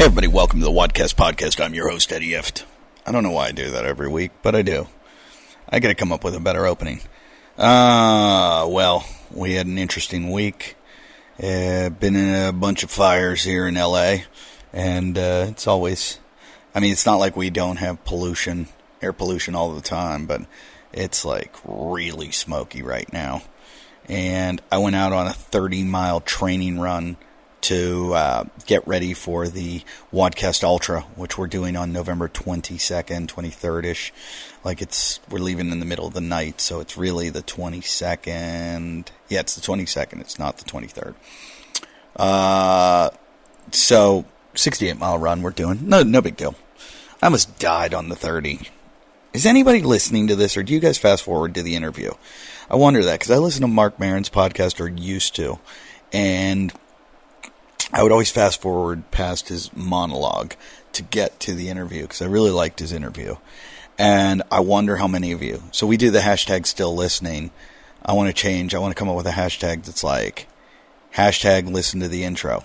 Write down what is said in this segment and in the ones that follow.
Hey everybody, welcome to the Wadcast Podcast. I'm your host, Eddie Ift. I don't know why I do that every week, but I do. I gotta come up with a better opening. Well, we had an interesting week. Been in a bunch of fires here in LA, and it's always, it's not like we don't have pollution, air pollution all the time, but it's like really smoky right now. And I went out on a 30-mile training run to get ready for the Wadcast Ultra, which we're doing on November 22nd, 23rd-ish. We're leaving in the middle of the night, so it's really the 22nd. Yeah, it's the 22nd. It's not the 23rd. So 68-mile run we're doing. No big deal. I almost died on the 30. Is anybody listening to this, or do you guys fast forward to the interview? I wonder that, because I listen to Mark Maron's podcast, or used to, and I would always fast forward past his monologue to get to the interview, because I really liked his interview. And I wonder how many of you. So we do the hashtag still listening. I want to change. I want to come up with a hashtag that's like, hashtag listen to the intro.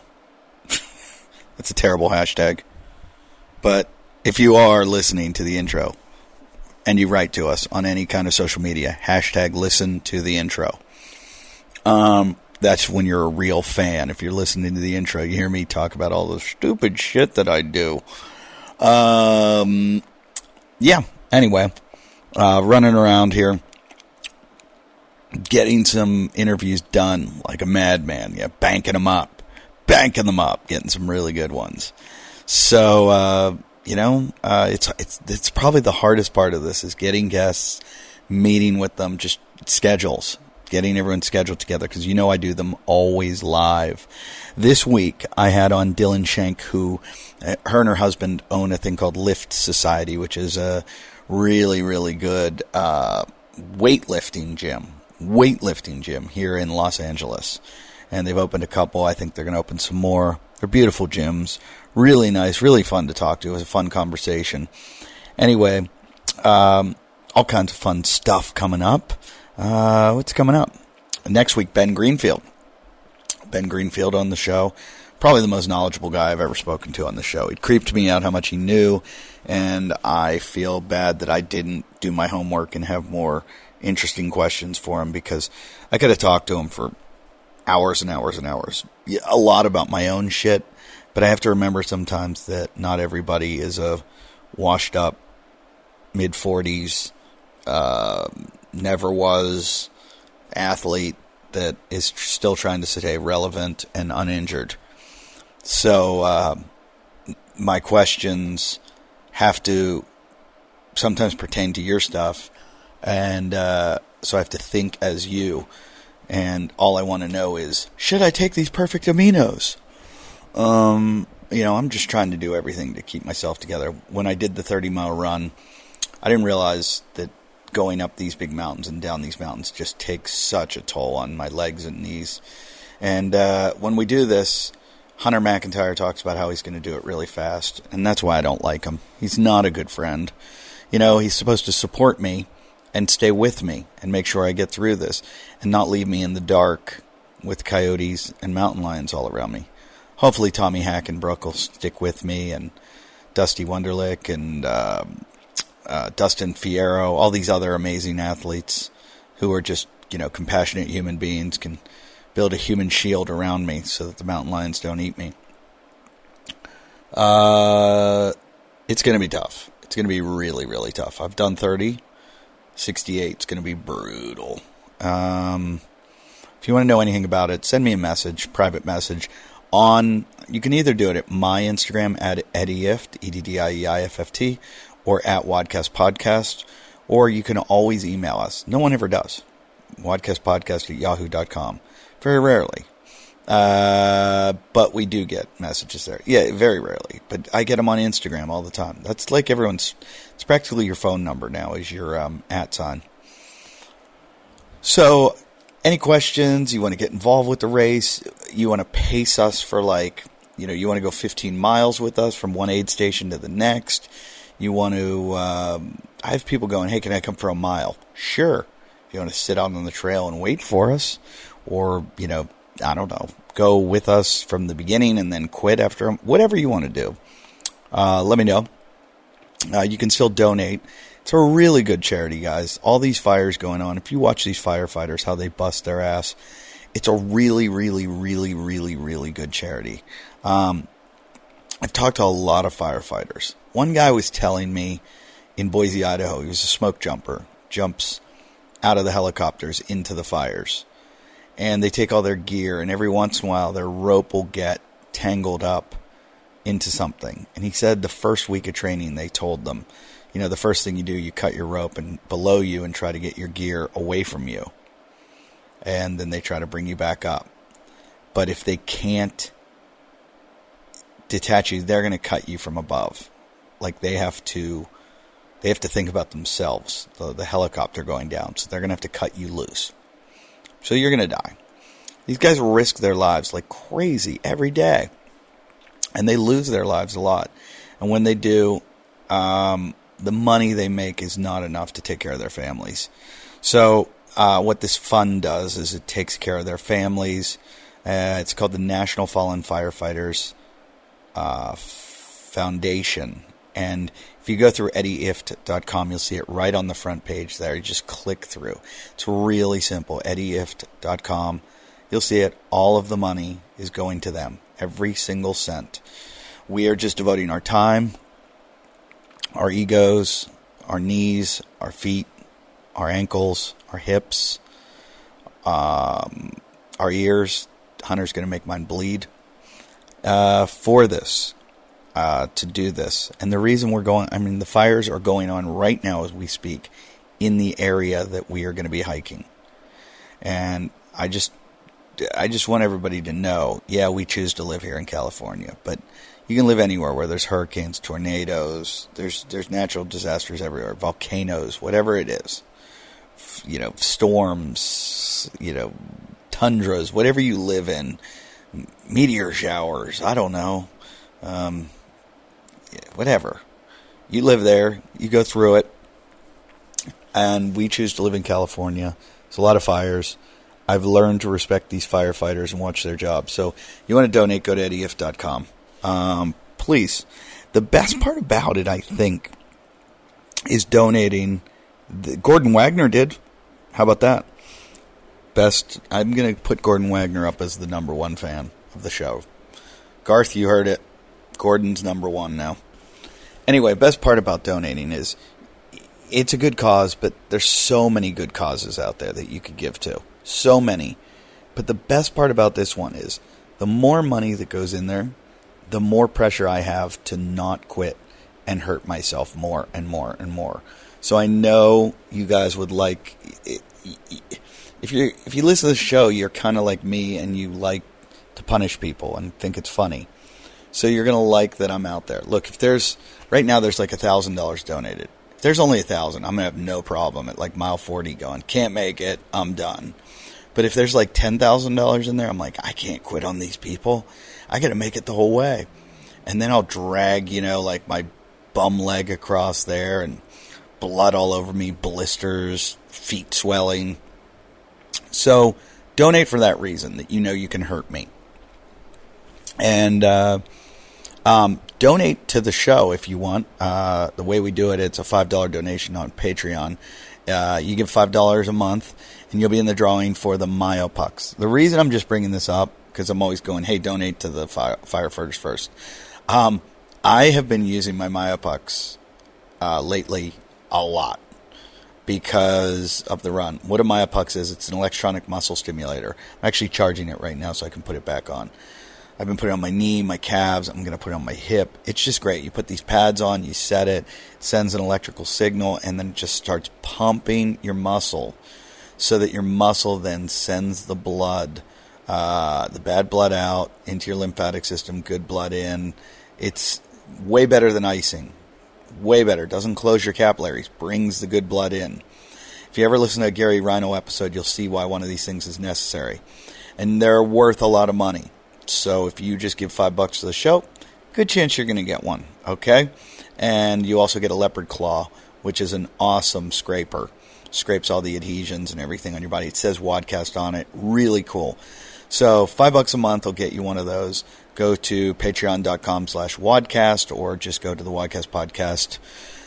That's a terrible hashtag. But if you are listening to the intro, and you write to us on any kind of social media, hashtag listen to the intro. That's when you're a real fan. If you're listening to the intro, you hear me talk about all the stupid shit that I do. Yeah, anyway, running around here, getting some interviews done like a madman. Yeah, banking them up, getting some really good ones. So, it's probably the hardest part of this is getting guests, meeting with them, just schedules. Getting everyone scheduled together, because I do them always live. This week, I had on Dylan Schenk, who, her and her husband own a thing called Lyft Society, which is a really, really good weightlifting gym here in Los Angeles. And they've opened a couple. I think they're going to open some more. They're beautiful gyms. Really nice, really fun to talk to. It was a fun conversation. Anyway, all kinds of fun stuff coming up. What's coming up? Next week, Ben Greenfield. Ben Greenfield on the show. Probably the most knowledgeable guy I've ever spoken to on the show. It creeped me out how much he knew, and I feel bad that I didn't do my homework and have more interesting questions for him, because I could have talked to him for hours and hours and hours. Yeah, a lot about my own shit, but I have to remember sometimes that not everybody is a washed-up mid-40s, never was athlete that is still trying to stay relevant and uninjured. So my questions have to sometimes pertain to your stuff, and so I have to think as you, and all I want to know is, should I take these perfect aminos? I'm just trying to do everything to keep myself together. When I did the 30-mile run, I didn't realize that going up these big mountains and down these mountains just takes such a toll on my legs and knees. And when we do this, Hunter McIntyre talks about how he's going to do it really fast, and that's why I don't like him. He's not a good friend. He's supposed to support me and stay with me and make sure I get through this and not leave me in the dark with coyotes and mountain lions all around me. Hopefully Tommy Hackenbrook will stick with me, and Dusty Wunderlich, and Dustin Fierro, all these other amazing athletes who are just, compassionate human beings, can build a human shield around me so that the mountain lions don't eat me. It's going to be tough. It's going to be really, really tough. I've done 30. 68 is going to be brutal. If you want to know anything about it, send me a message, private message. You can either do it at my Instagram at EddieIft, EDDIEIFFT, or at Wadcast Podcast, or you can always email us. No one ever does. Wadcastpodcast@yahoo.com. Very rarely. But we do get messages there. Yeah, very rarely. But I get them on Instagram all the time. That's like it's practically your phone number now is your @ sign. So, any questions? You want to get involved with the race? You want to pace us for you want to go 15 miles with us from one aid station to the next? You want to, I have people going, hey, can I come for a mile? Sure. If you want to sit out on the trail and wait for us, or, I don't know, go with us from the beginning and then quit after, whatever you want to do. Let me know. You can still donate. It's a really good charity, guys. All these fires going on. If you watch these firefighters, how they bust their ass, it's a really, really, really, really, really good charity. I've talked to a lot of firefighters. One guy was telling me in Boise, Idaho, he was a smoke jumper, jumps out of the helicopters into the fires. And they take all their gear, and every once in a while their rope will get tangled up into something. And he said the first week of training they told them, you know, the first thing you do, you cut your rope and below you and try to get your gear away from you. And then they try to bring you back up. But if they can't detach you, they're going to cut you from above. Like they have to think about themselves, the helicopter going down. So they're going to have to cut you loose. So you're going to die. These guys risk their lives like crazy every day. And they lose their lives a lot. And when they do, the money they make is not enough to take care of their families. So what this fund does is it takes care of their families. It's called the National Fallen Firefighters Foundation. And if you go through eddyift.com, you'll see it right on the front page there. You just click through. It's really simple. eddyift.com. You'll see it. All of the money is going to them. Every single cent. We are just devoting our time, our egos, our knees, our feet, our ankles, our hips, our ears. Hunter's going to make mine bleed. For this. To do this. And the reason the fires are going on right now as we speak in the area that we are going to be hiking. And I just want everybody to know, yeah, we choose to live here in California, but you can live anywhere where there's hurricanes, tornadoes, there's natural disasters everywhere, volcanoes, whatever it is, you know, storms, you know, tundras, whatever you live in, meteor showers, I don't know, whatever. You live there, you go through it, and we choose to live in California. There's a lot of fires. I've learned to respect these firefighters and watch their job. So you want to donate, go to eddyift.com. Please. The best part about it, I think, is donating. Gordon Wagner did. How about that? I'm going to put Gordon Wagner up as the number one fan of the show. Garth, you heard it. Gordon's number one now. Anyway, best part about donating is it's a good cause, but there's so many good causes out there that you could give to. So many. But the best part about this one is the more money that goes in there, the more pressure I have to not quit and hurt myself more and more and more. So I know you guys would like, if you listen to the show, you're kind of like me and you like to punish people and think it's funny. So you're going to like that I'm out there. Look, right now there's like $1,000 donated. If there's only 1,000, I'm going to have no problem at like mile 40 going, can't make it, I'm done. But if there's like $10,000 in there, I'm like, I can't quit on these people. I got to make it the whole way. And then I'll drag, like my bum leg across there and blood all over me, blisters, feet swelling. So donate for that reason, that you can hurt me. And donate to the show if you want. The way we do it, it's a $5 donation on Patreon. You give $5 a month, and you'll be in the drawing for the Myopucks. The reason I'm just bringing this up, because I'm always going, hey, donate to the firefighters first. I have been using my Myopucks lately a lot because of the run. What a Myopucks is, it's an electronic muscle stimulator. I'm actually charging it right now so I can put it back on. I've been putting it on my knee, my calves. I'm going to put it on my hip. It's just great. You put these pads on, you set it, it sends an electrical signal, and then it just starts pumping your muscle so that your muscle then sends the blood, the bad blood out into your lymphatic system, good blood in. It's way better than icing. Way better. Doesn't close your capillaries. Brings the good blood in. If you ever listen to a Gary Rhino episode, you'll see why one of these things is necessary. And they're worth a lot of money. So if you just give $5 to the show, good chance you're going to get one, okay? And you also get a leopard claw, which is an awesome scraper. Scrapes all the adhesions and everything on your body. It says Wadcast on it. Really cool. So $5 a month will get you one of those. Go to patreon.com/wadcast or just go to the Wadcast Podcast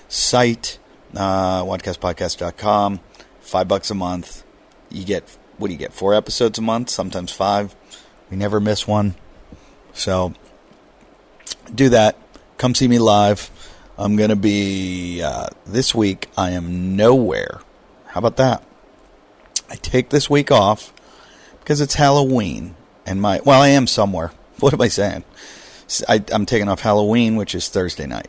site, wadcastpodcast.com. $5 a month. You get, what do you get? 4 episodes a month, sometimes 5. We never miss one. So do that. Come see me live. I'm going to be, this week, I am nowhere. How about that? I take this week off because it's Halloween. And I am somewhere. What am I saying? I'm taking off Halloween, which is Thursday night.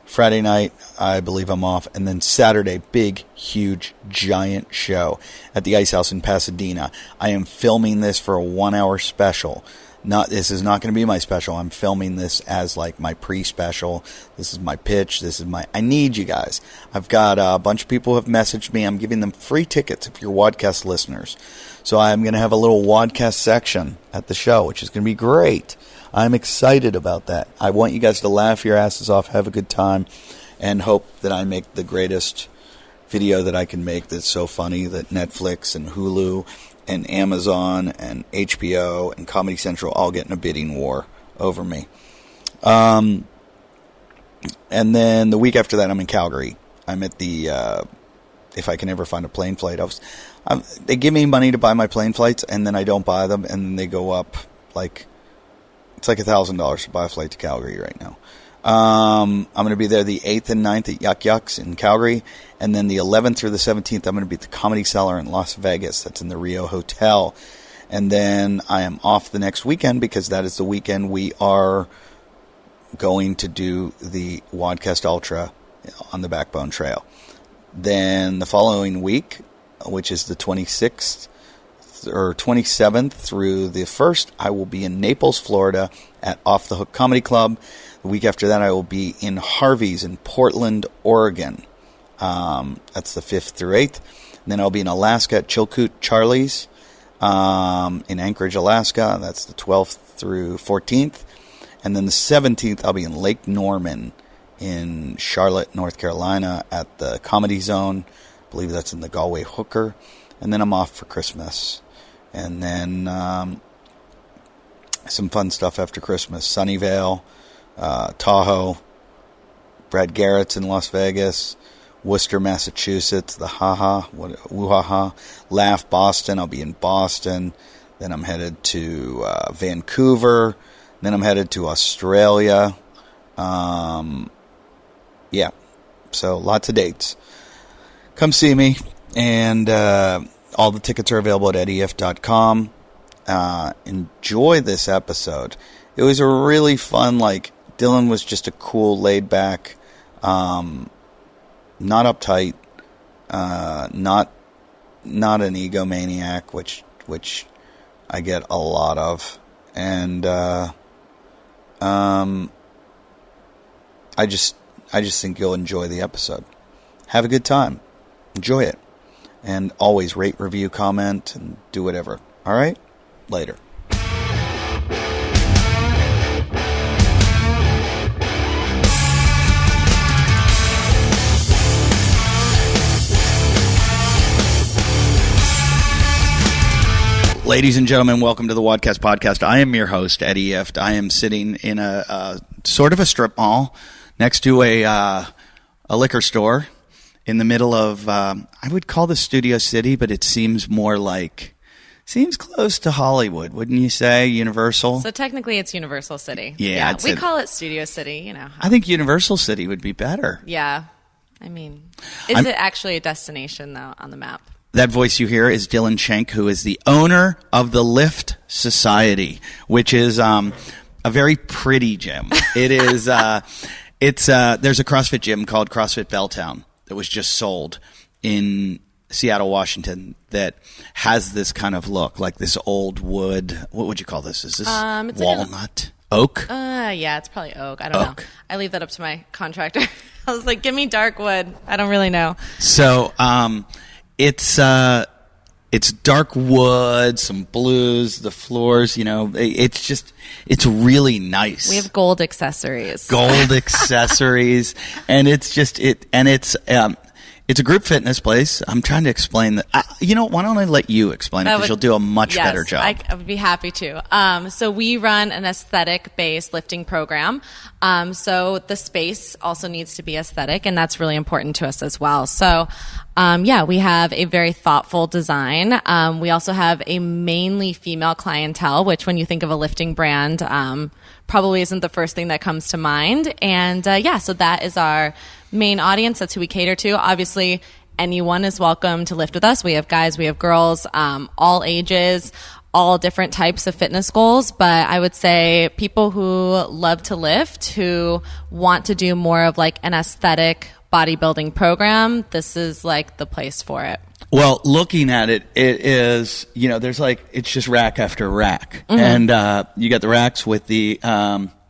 Friday night, I believe I'm off. And then Saturday, big, huge, giant show at the Ice House in Pasadena. I am filming this for a 1-hour special. This is not going to be my special. I'm filming this as like my pre-special. This is my pitch. I need you guys. I've got a bunch of people who have messaged me. I'm giving them free tickets if you're Wadcast listeners. So I'm going to have a little Wadcast section at the show, which is going to be great. I'm excited about that. I want you guys to laugh your asses off, have a good time, and hope that I make the greatest video that I can make that's so funny that Netflix and Hulu and Amazon and HBO and Comedy Central all get in a bidding war over me. And then the week after that, I'm in Calgary. I'm at the, if I can ever find a plane flight. They give me money to buy my plane flights, and then I don't buy them, and then they go up like, it's like $1,000 to buy a flight to Calgary right now. I'm going to be there the 8th and 9th at Yuck Yucks in Calgary. And then the 11th through the 17th, I'm going to be at the Comedy Cellar in Las Vegas. That's in the Rio Hotel. And then I am off the next weekend because that is the weekend we are going to do the Wadcast Ultra on the Backbone Trail. Then the following week, which is the 26th or 27th through the 1st, I will be in Naples, Florida at Off the Hook Comedy Club. The week after that, I will be in Harvey's in Portland, Oregon. That's the 5th through 8th. And then I'll be in Alaska at Chilkoot Charlie's in Anchorage, Alaska. That's the 12th through 14th. And then the 17th, I'll be in Lake Norman in Charlotte, North Carolina at the Comedy Zone. I believe that's in the Galway Hooker. And then I'm off for Christmas. And then some fun stuff after Christmas. Sunnyvale, Tahoe, Brad Garrett's in Las Vegas, Worcester, Massachusetts, the Woo-Ha-Ha, Laugh, Boston. I'll be in Boston. Then I'm headed to Vancouver. Then I'm headed to Australia. Yeah, so lots of dates. Come see me. And all the tickets are available at eddief.com. Enjoy this episode. It was a really fun, Dylan was just a cool, laid-back, not uptight, not an egomaniac, which I get a lot of. And I just think you'll enjoy the episode. Have a good time. Enjoy it. And always rate, review, comment, and do whatever. All right? Later. Ladies and gentlemen, welcome to the Wadcast Podcast. I am your host, Eddie Eft. I am sitting in a sort of a strip mall next to a liquor store in the middle of, I would call this Studio City, but it seems close to Hollywood, wouldn't you say? Universal? So technically it's Universal City. Yeah. We call it Studio City, I think Universal City would be better. Yeah. I mean, is it actually a destination, though, on the map? That voice you hear is Dylan Schenk, who is the owner of the Lyft Society, which is a very pretty gym. It is. There's a CrossFit gym called CrossFit Belltown that was just sold in Seattle, Washington, that has this kind of look, like this old wood. What would you call this? Is this walnut? Oak? Yeah, it's probably oak. I don't know. I leave that up to my contractor. I was like, give me dark wood. I don't really know. So, it's dark wood, some blues, the floors, it's really nice. We have gold accessories. And It's a group fitness place. I'm trying to explain that. You know, why don't I let you explain it, because you'll do a much better job. I would be happy to. So we run an aesthetic-based lifting program. So the space also needs to be aesthetic, and that's really important to us as well. So, we have a very thoughtful design. We also have a mainly female clientele, which when you think of a lifting brand, probably isn't the first thing that comes to mind. And so that is our main audience. That's who we cater to. Obviously, anyone is welcome to lift with us. We have guys, we have girls, all ages, all different types of fitness goals. But I would say people who love to lift, who want to do more of like an aesthetic bodybuilding program, this is like the place for it. Well, looking at it, it is, you know, there's like, it's just rack after rack. And you got the racks with the,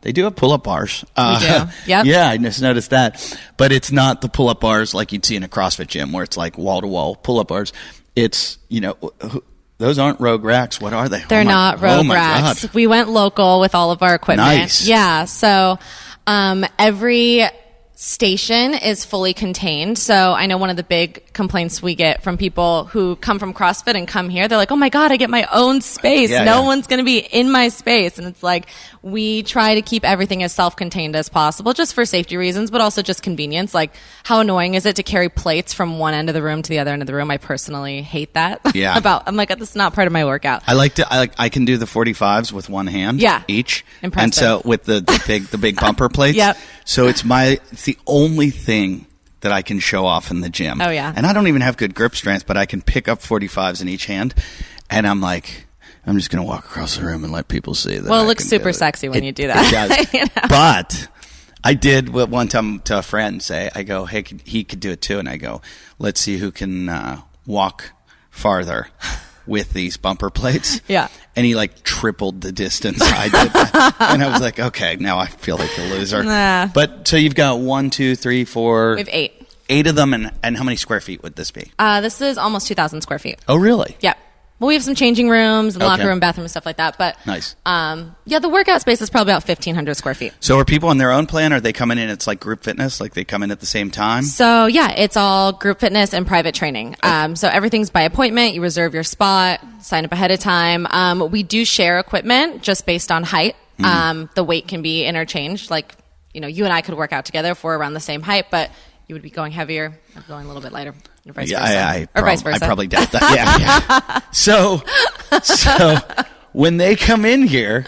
they do have pull-up bars. We do. Yep. Yeah, I just noticed that. But it's not the pull-up bars like you'd see in a CrossFit gym where it's like wall-to-wall pull-up bars. It's, you know, those aren't Rogue racks. What are they? They're not Rogue racks. God. We went local with all of our equipment. Nice. Yeah. So every station is fully contained. So I know one of the big complaints we get from people who come from CrossFit and come here, they're like, oh my God, I get my own space. No one's going to be in my space. And it's like, we try to keep everything as self-contained as possible, just for safety reasons, but also just convenience. Like, how annoying is it to carry plates from one end of the room to the other end of the room? I personally hate that. Yeah. I'm like, this is not part of my workout. I can do the 45s with one hand. Yeah. Each. Impressive. And so with the big bumper plates. Yep. So it's the only thing that I can show off in the gym. Oh, yeah. And I don't even have good grip strength, but I can pick up 45s in each hand. And I'm like, I'm just going to walk across the room and let people see that. Well, it looks super sexy when you do that. It does. You know? But I did one time to a friend say, I go, hey, he could do it too. And I go, let's see who can walk farther with these bumper plates. Yeah. And he like tripled the distance I did. And I was like, okay, now I feel like a loser. Nah. But so you've got 1, 2, 3, 4. We have 8. 8 of them. And how many square feet would this be? This is almost 2,000 square feet. Oh, really? Yeah. Well, we have some changing rooms, and locker room, bathroom, and stuff like that. But nice. The workout space is probably about 1,500 square feet. So are people on their own plan? Or are they coming in? It's like group fitness, like they come in at the same time? So yeah, it's all group fitness and private training. Okay. So everything's by appointment. You reserve your spot, sign up ahead of time. We do share equipment just based on height. The weight can be interchanged. Like, you know, you and I could work out together if we're around the same height, but you would be going heavier or going a little bit lighter. Or vice versa. Vice versa. I probably doubt that. Yeah. So when they come in here,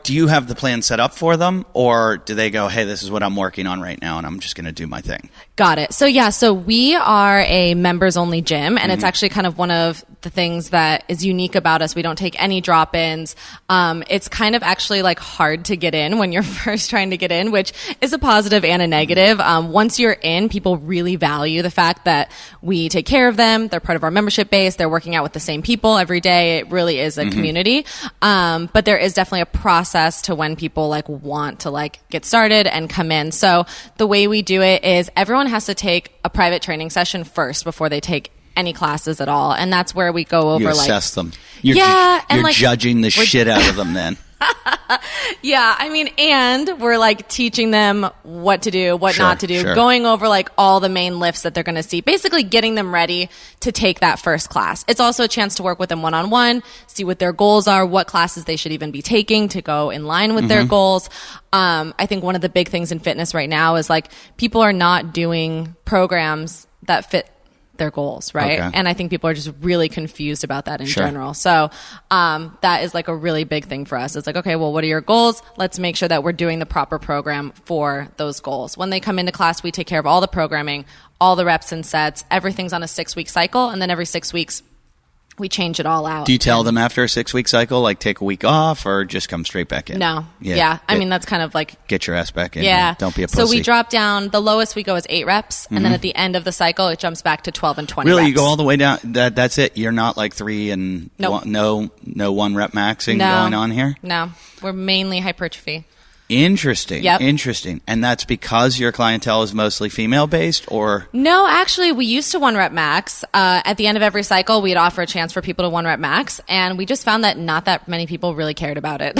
do you have the plan set up for them, or do they go, hey, this is what I'm working on right now, and I'm just going to do my thing? Got it. So we are a members-only gym, and it's actually kind of one of the things that is unique about us. We don't take any drop-ins. It's kind of actually like hard to get in when you're first trying to get in, which is a positive and a negative. Once you're in, people really value the fact that we take care of them. They're part of our membership base. They're working out with the same people every day. It really is a community. But there is definitely a process to when people like want to like get started and come in. So the way we do it is everyone has to take a private training session first before they take any classes at all. And that's where we go over, you assess them. You're judging the shit out of them then. Yeah, I mean, and we're like teaching them what to do, what not to do, sure. Going over like all the main lifts that they're going to see, basically getting them ready to take that first class. It's also a chance to work with them one-on-one, see what their goals are, what classes they should even be taking to go in line with their goals. I think one of the big things in fitness right now is like people are not doing programs that fit their goals, right? Okay. And I think people are just really confused about that in general. So that is like a really big thing for us. It's like, okay, well, what are your goals? Let's make sure that we're doing the proper program for those goals. When they come into class, we take care of all the programming, all the reps and sets. Everything's on a 6-week cycle. And then every 6 weeks, we change it all out. Do you tell them after a 6-week cycle, like take a week off or just come straight back in? No. Yeah. I mean, that's kind of like... Get your ass back in. Yeah. Don't be a pussy. So we drop down, the lowest we go is 8 reps. And then at the end of the cycle, it jumps back to 12 and 20 Really? reps. You go all the way down? That's it? You're not like 3 and nope. no 1 rep maxing going on here? No. We're mainly hypertrophy. Interesting. Yep. Interesting. And that's because your clientele is mostly female based, or? No, actually, we used to 1 rep max. At the end of every cycle, we'd offer a chance for people to 1 rep max. And we just found that not that many people really cared about it.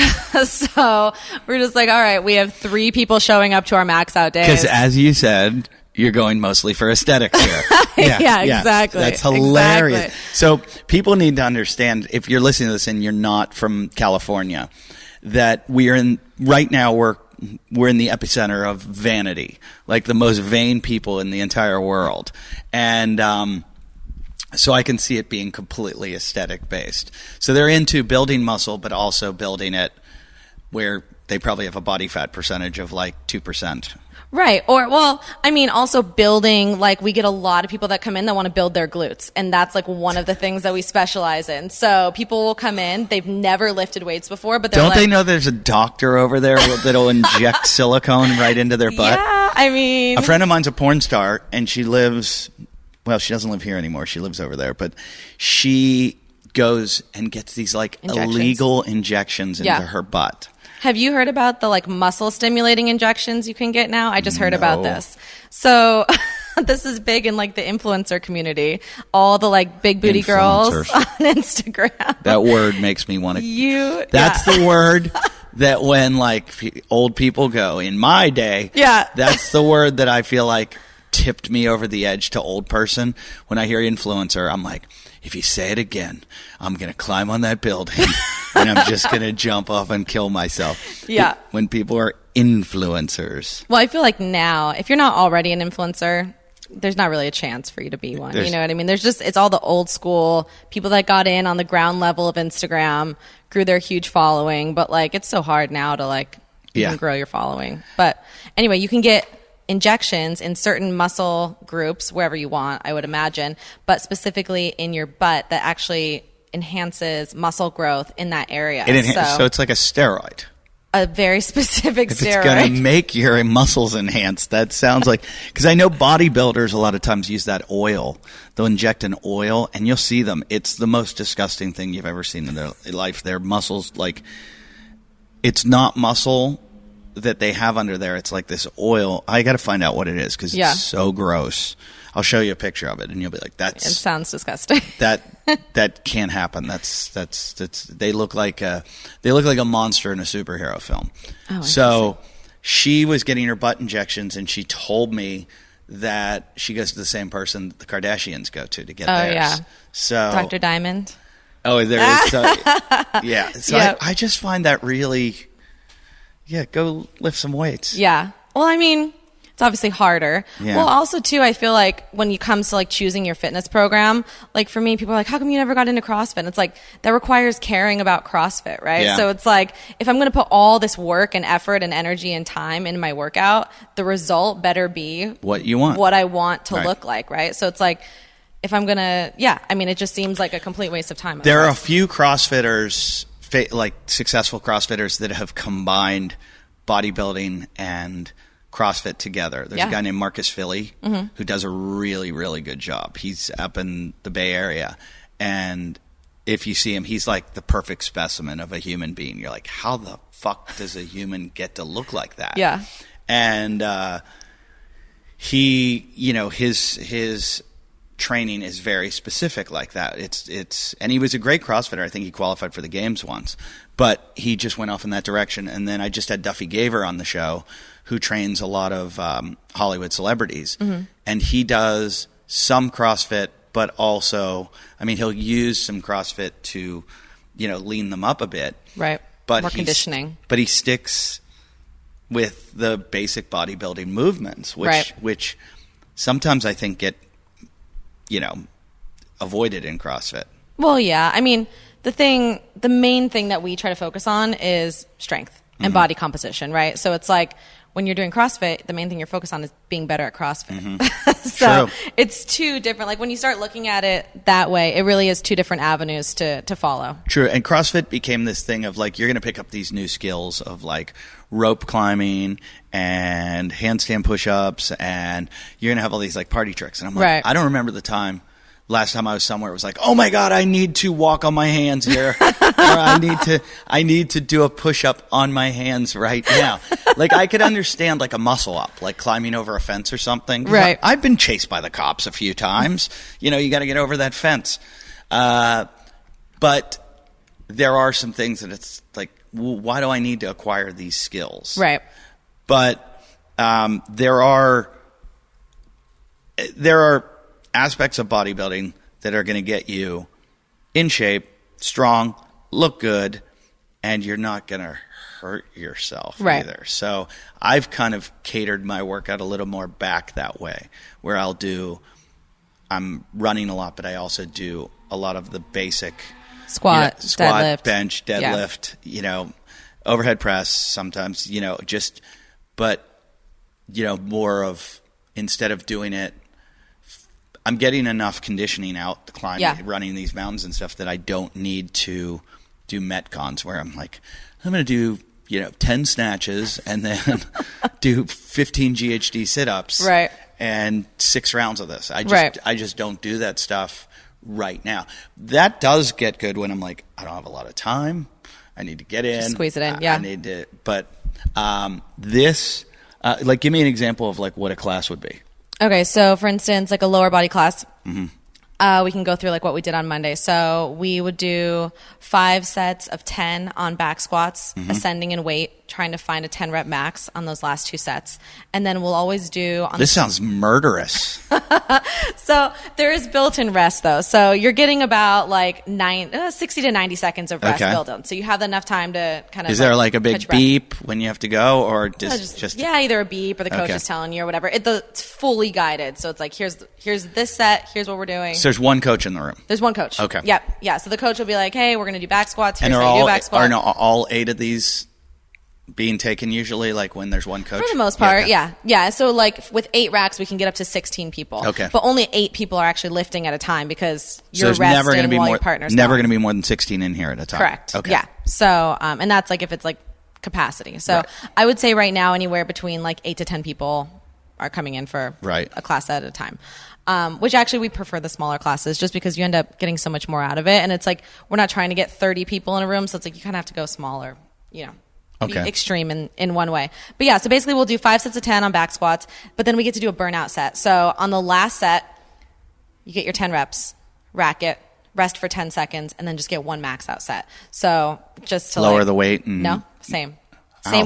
So we're just like, all right, we have 3 people showing up to our max out days. Because as you said, You're going mostly for aesthetics here. Yeah, exactly. That's hilarious. Exactly. So people need to understand, if you're listening to this and you're not from California, that right now we're in the epicenter of vanity, like the most vain people in the entire world. And so I can see it being completely aesthetic based. So they're into building muscle, but also building it where they probably have a body fat percentage of like 2%. Right. Or, well, I mean, also building, like, we get a lot of people that come in that want to build their glutes. And that's like one of the things that we specialize in. So people will come in, they've never lifted weights before, but don't they know there's a doctor over there that'll inject silicone right into their butt? Yeah, I mean, a friend of mine's a porn star, and she lives, well, she doesn't live here anymore. She lives over there, but she goes and gets these like illegal injections into her butt. Have you heard about the like muscle stimulating injections you can get now? I just heard about this. So this is big in like the influencer community. All the like big booty girls on Instagram. That word makes me want to. That's the word that when like old people go, in my day. Yeah. That's the word that I feel like tipped me over the edge to old person. When I hear influencer, I'm like, if you say it again, I'm going to climb on that building and I'm just going to jump off and kill myself. Yeah. When people are influencers. Well, I feel like now, if you're not already an influencer, there's not really a chance for you to be one. You know what I mean? It's all the old school people that got in on the ground level of Instagram, grew their huge following. But like, it's so hard now to like even grow your following. But anyway, you can get injections in certain muscle groups wherever you want, I would imagine, but specifically in your butt that actually enhances muscle growth in that area. So it's like a steroid. A very specific steroid. It's going to make your muscles enhanced. That sounds like, because I know bodybuilders a lot of times use that oil. They'll inject an oil and you'll see them. It's the most disgusting thing you've ever seen in their life. Their muscles, like, it's not muscle that they have under there. It's like this oil. I got to find out what it is because it's so gross. I'll show you a picture of it and you'll be like, it sounds disgusting. that can't happen. They look like a monster in a superhero film. Oh, so she was getting her butt injections and she told me that she goes to the same person the Kardashians go to get theirs. Yeah. So Dr. Diamond. Oh, there is. Yeah. So I just find that really. Yeah, go lift some weights. Yeah. Well, I mean, it's obviously harder. Yeah. Well, also, too, I feel like when it comes to, like, choosing your fitness program, like, for me, people are like, how come you never got into CrossFit? And it's like, that requires caring about CrossFit, right? Yeah. So it's like, if I'm going to put all this work and effort and energy and time into my workout, the result better be what you want, what I want to look like, right? So it's like, if I'm going to, I mean, it just seems like a complete waste of time. There are a few CrossFitters, like successful CrossFitters, that have combined bodybuilding and CrossFit together. There's a guy named Marcus Philly who does a really, really good job. He's up in the Bay Area. And if you see him, he's like the perfect specimen of a human being. You're like, how the fuck does a human get to look like that? Yeah. And he, you know, his training is very specific like that. And he was a great CrossFitter. I think he qualified for the games once, but he just went off in that direction. And then I just had Duffy Gaver on the show, who trains a lot of Hollywood celebrities, and he does some CrossFit, but also, I mean, he'll use some CrossFit to, you know, lean them up a bit. Right. But more conditioning. But he sticks with the basic bodybuilding movements, which sometimes I think get, you know, avoided in CrossFit. Well, yeah. I mean, the main thing that we try to focus on is strength and body composition, right? So it's like when you're doing CrossFit, the main thing you're focused on is being better at CrossFit. So it's two different, like when you start looking at it that way, it really is two different avenues to follow. True. And CrossFit became this thing of like, you're going to pick up these new skills of like rope climbing and handstand push-ups, and you're going to have all these like party tricks. And I'm like, I don't remember the last time I was somewhere, it was like, oh my God, I need to walk on my hands here. Or I need to do a push-up on my hands right now. Like I could understand like a muscle up, like climbing over a fence or something. Right. I've been chased by the cops a few times. You know, you got to get over that fence. But there are some things that it's like, why do I need to acquire these skills? Right. But there are there are aspects of bodybuilding that are going to get you in shape, strong, look good, and you're not going to hurt yourself either. So I've kind of catered my workout a little more back that way, where I'm running a lot, but I also do a lot of the basic squat, deadlift. Bench, deadlift, overhead press sometimes, more of, instead of doing it, I'm getting enough conditioning out the climbing, running these mountains and stuff that I don't need to do Metcons where I'm like, I'm going to do, 10 snatches and then do 15 GHD sit-ups and 6 rounds of this. I just don't do that stuff right now. That does get good when I'm like, I don't have a lot of time. I need to get in. Just squeeze it in, I need to, but this, give me an example of like what a class would be. Okay, so for instance, like a lower body class, we can go through like what we did on Monday. So we would do 5 sets of 10 on back squats, ascending in weight, trying to find a 10 rep max on those last 2 sets. And then we'll always do... This sounds murderous. So there is built-in rest though. So you're getting about like 60 to 90 seconds of rest built in. So you have enough time to kind of... Is there like a big beep when you have to go, or just... Yeah, either a beep or the coach is telling you or whatever. It's fully guided. So it's like, here's this set, here's what we're doing. So there's one coach in the room. There's one coach. Okay. Yep. Yeah. So the coach will be like, hey, we're going to do back squats. Here's and how you do back squat. Are all 8 of these being taken usually, like when there's one coach? For the most part, yeah. So like with 8 racks, we can get up to 16 people. Okay. But only 8 people are actually lifting at a time because you're resting while your partner's never going to be more than 16 in here at a time. Correct. Okay. Yeah. So, and that's like if it's like capacity. So I would say right now anywhere between like 8 to 10 people are coming in for a class at a time. Which actually we prefer the smaller classes just because you end up getting so much more out of it. And it's like, we're not trying to get 30 people in a room. So it's like, you kind of have to go smaller, be extreme in one way. But yeah, so basically we'll do 5 sets of 10 on back squats, but then we get to do a burnout set. So on the last set, you get your 10 reps, rack it, rest for 10 seconds, and then just get 1 max out set. So just to lower the weight. No, same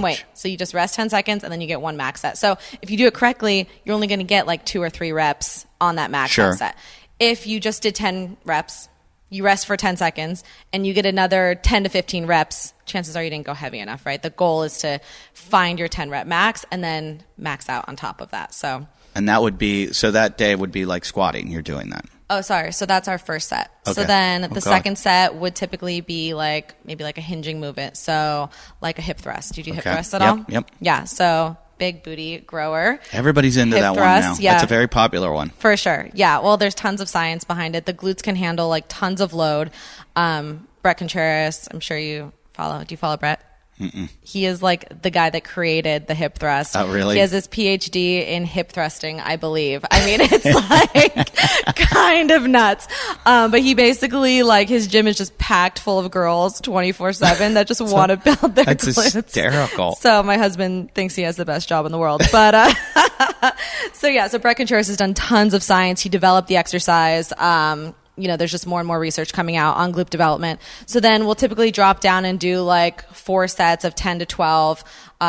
weight. So you just rest 10 seconds and then you get 1 max set. So if you do it correctly, you're only going to get like 2 or 3 reps on that max set. If you just did 10 reps, you rest for 10 seconds and you get another 10 to 15 reps, chances are you didn't go heavy enough, right? The goal is to find your 10 rep max and then max out on top of that. So, and that would be, so that day would be like squatting. You're doing that. Oh, sorry. So that's our first set. Okay. So then the second set would typically be like maybe like a hinging movement. So like a hip thrust. Do you do hip thrust at all? Yep. Yeah. So big booty grower. Everybody's into that thrust, one now. Yeah. That's a very popular one. For sure. Yeah. Well, there's tons of science behind it. The glutes can handle like tons of load. Brett Contreras, I'm sure you follow. Do you follow Brett? Mm-mm. He is like the guy that created the hip thrust. Oh, really? He has his PhD in hip thrusting, I believe. I mean, it's like kind of nuts. But he basically, like, his gym is just packed full of girls 24/7 that just want to build their glutes. That's hysterical. So my husband thinks he has the best job in the world. But so Brett Contreras has done tons of science. He developed the exercise. There's just more and more research coming out on glute development. So then we'll typically drop down and do like 4 sets of 10 to 12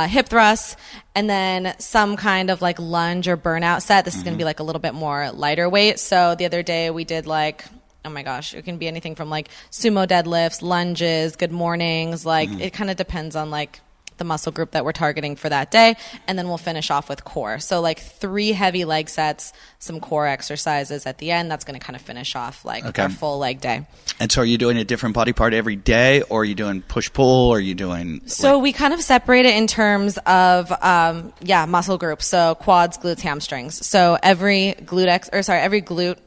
hip thrusts, and then some kind of like lunge or burnout set. This is going to be like a little bit more lighter weight. So the other day we did like, oh my gosh, it can be anything from like sumo deadlifts, lunges, good mornings. Like it kind of depends on like the muscle group that we're targeting for that day, and then we'll finish off with core. So like 3 heavy leg sets, some core exercises at the end. That's going to kind of finish off like our full leg day. And so are you doing a different body part every day, or are you doing push-pull, or are you doing... So we kind of separate it in terms of, muscle groups. So quads, glutes, hamstrings. So every glute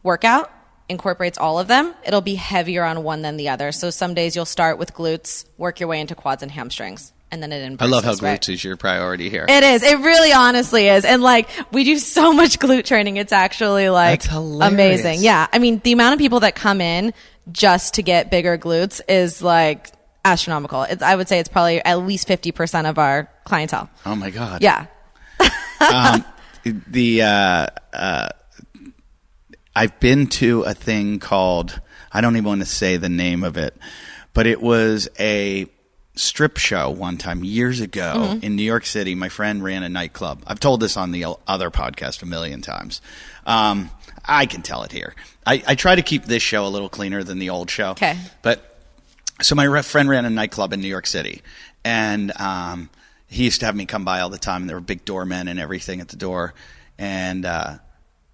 workout incorporates all of them. It'll be heavier on one than the other. So some days you'll start with glutes, work your way into quads and hamstrings. And then it inverses. I love how glutes is your priority here. It is. It really honestly is. And like, we do so much glute training. It's actually like amazing. Yeah. I mean, the amount of people that come in just to get bigger glutes is like astronomical. I would say it's probably at least 50% of our clientele. Oh my God. Yeah. I've been to a thing called, I don't even want to say the name of it, but it was strip show one time years ago in New York City. My friend ran a nightclub. I've told this on the other podcast a million times. I can tell it here. I try to keep this show a little cleaner than the old show. Okay. But so my friend ran a nightclub in New York City, and he used to have me come by all the time. And there were big doormen and everything at the door, and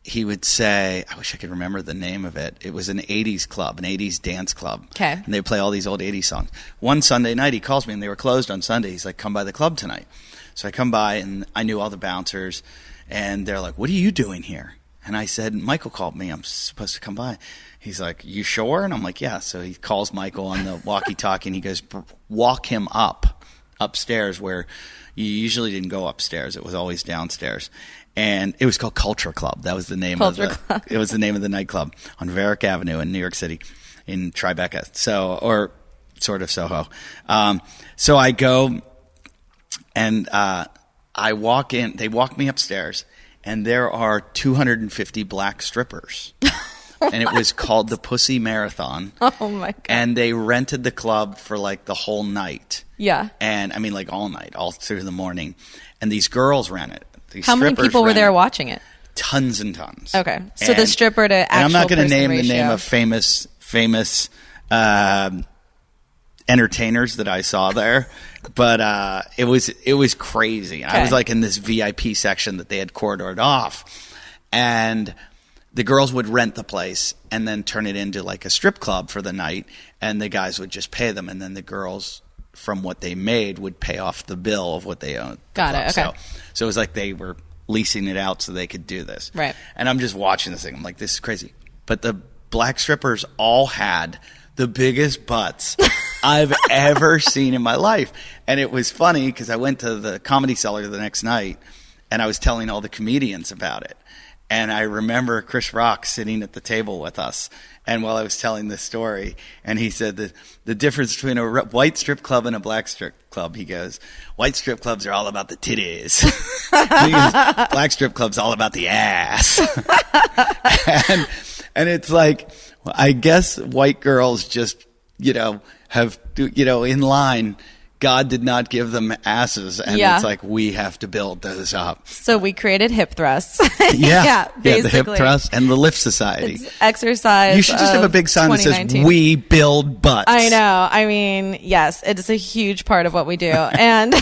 he would say, I wish I could remember the name of it. It was an 80s club, an 80s dance club. Okay. And they would play all these old 80s songs. One Sunday night, he calls me, and they were closed on Sunday. He's like, come by the club tonight. So I come by, and I knew all the bouncers, and they're like, what are you doing here? And I said, Michael called me. I'm supposed to come by. He's like, you sure? And I'm like, yeah. So he calls Michael on the walkie-talkie, and he goes, walk him upstairs, where you usually didn't go upstairs. It was always downstairs. And it was called Culture Club. That was the name Club. It was the name of the nightclub on Varick Avenue in New York City, in Tribeca. So, or sort of Soho. So I go, and I walk in. They walk me upstairs, and there are 250 black strippers. And it was called the Pussy Marathon. Oh, my God. And they rented the club for like the whole night. Yeah. And I mean, like all night, all through the morning. And these girls ran it. How many people were there watching it? Tons and tons. Okay. So the stripper to actual, and I'm not going to name ratio. the name of famous entertainers that I saw there, but it was crazy. Okay. I was like in this VIP section that they had corridored off, and the girls would rent the place and then turn it into like a strip club for the night, and the guys would just pay them, and then the girls, from what they made, would pay off the bill of what they owned. Got it. Okay. So it was like they were leasing it out so they could do this. Right. And I'm just watching this thing. I'm like, this is crazy. But the black strippers all had the biggest butts I've ever seen in my life. And it was funny because I went to the Comedy Cellar the next night, and I was telling all the comedians about it. And I remember Chris Rock sitting at the table with us, and while I was telling this story, and he said that the difference between a white strip club and a black strip club, he goes, white strip clubs are all about the titties. Black strip clubs all about the ass. and it's like, I guess white girls just, have, in line, God did not give them asses, and it's like we have to build those up. So we created hip thrusts. Yeah, basically. The hip thrust and the Lift Society. It's exercise. You should just have a big sign that says, we build butts. I know. I mean, yes, it is a huge part of what we do. And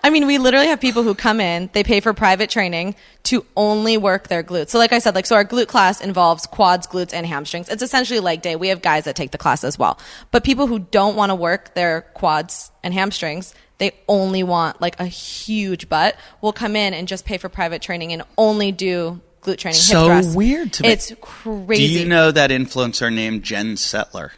I mean, we literally have people who come in, they pay for private training to only work their glutes. So like I said, so our glute class involves quads, glutes, and hamstrings. It's essentially leg day. We have guys that take the class as well. But people who don't want to work their quads and hamstrings, they only want like a huge butt, will come in and just pay for private training and only do glute training. So hip thrust. Weird to me. It's crazy. Do you know that influencer named Jen Settler?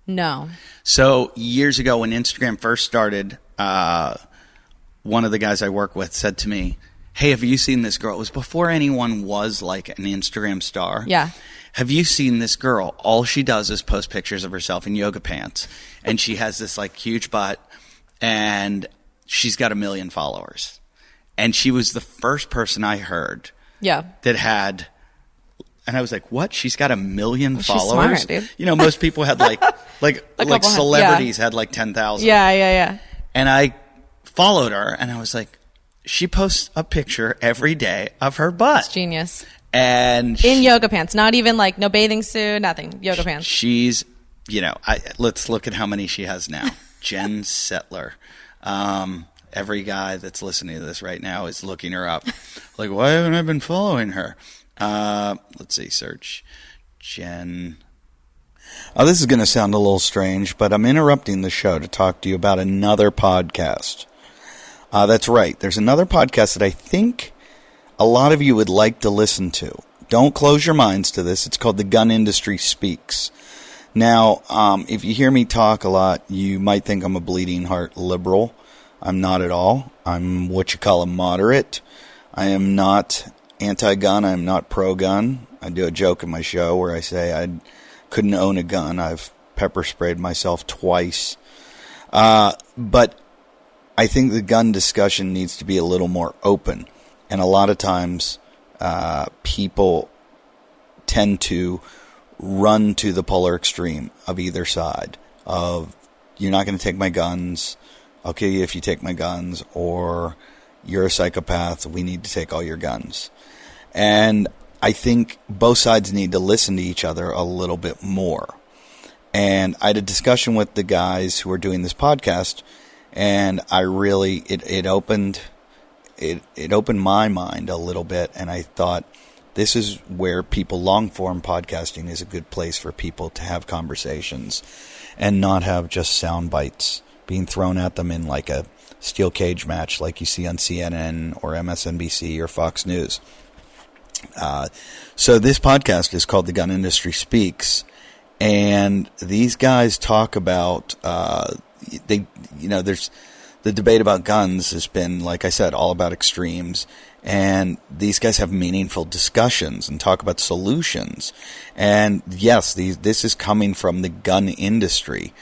No. So years ago when Instagram first started, one of the guys I work with said to me, hey, have you seen this girl? It was before anyone was like an Instagram star. Yeah. Have you seen this girl? All she does is post pictures of herself in yoga pants. And she has this like huge butt, and she's got 1 million followers. And she was the first person I heard that had, and I was like, what? She's got 1 million followers? She's smart, dude. Most people had like celebrities had like 10,000. Yeah. And I followed her, and I was like, she posts a picture every day of her butt. It's genius. And in yoga pants, not even like no bathing suit, nothing. Yoga pants. She's, let's look at how many she has now. Jen Settler. Every guy that's listening to this right now is looking her up. Like, why haven't I been following her? Let's see, search Jen. Oh, this is going to sound a little strange, but I'm interrupting the show to talk to you about another podcast. That's right. There's another podcast that I think a lot of you would like to listen to. Don't close your minds to this. It's called The Gun Industry Speaks. Now, if you hear me talk a lot, you might think I'm a bleeding heart liberal. I'm not at all. I'm what you call a moderate. I am not anti-gun. I'm not pro-gun. I do a joke in my show where I say I couldn't own a gun. I've pepper sprayed myself twice. But I think the gun discussion needs to be a little more open. And a lot of times people tend to run to the polar extreme of either side. Of, you're not going to take my guns, I'll kill you if you take my guns, or you're a psychopath, we need to take all your guns. And I think both sides need to listen to each other a little bit more. And I had a discussion with the guys who are doing this podcast, and I really, it opened my mind a little bit, and I thought, this is where long-form podcasting is a good place for people to have conversations and not have just sound bites being thrown at them in like a steel cage match like you see on CNN or MSNBC or Fox News. So this podcast is called The Gun Industry Speaks, and these guys talk about, there's the debate about guns has been, like I said, all about extremes. And these guys have meaningful discussions and talk about solutions. And yes, this is coming from the gun industry,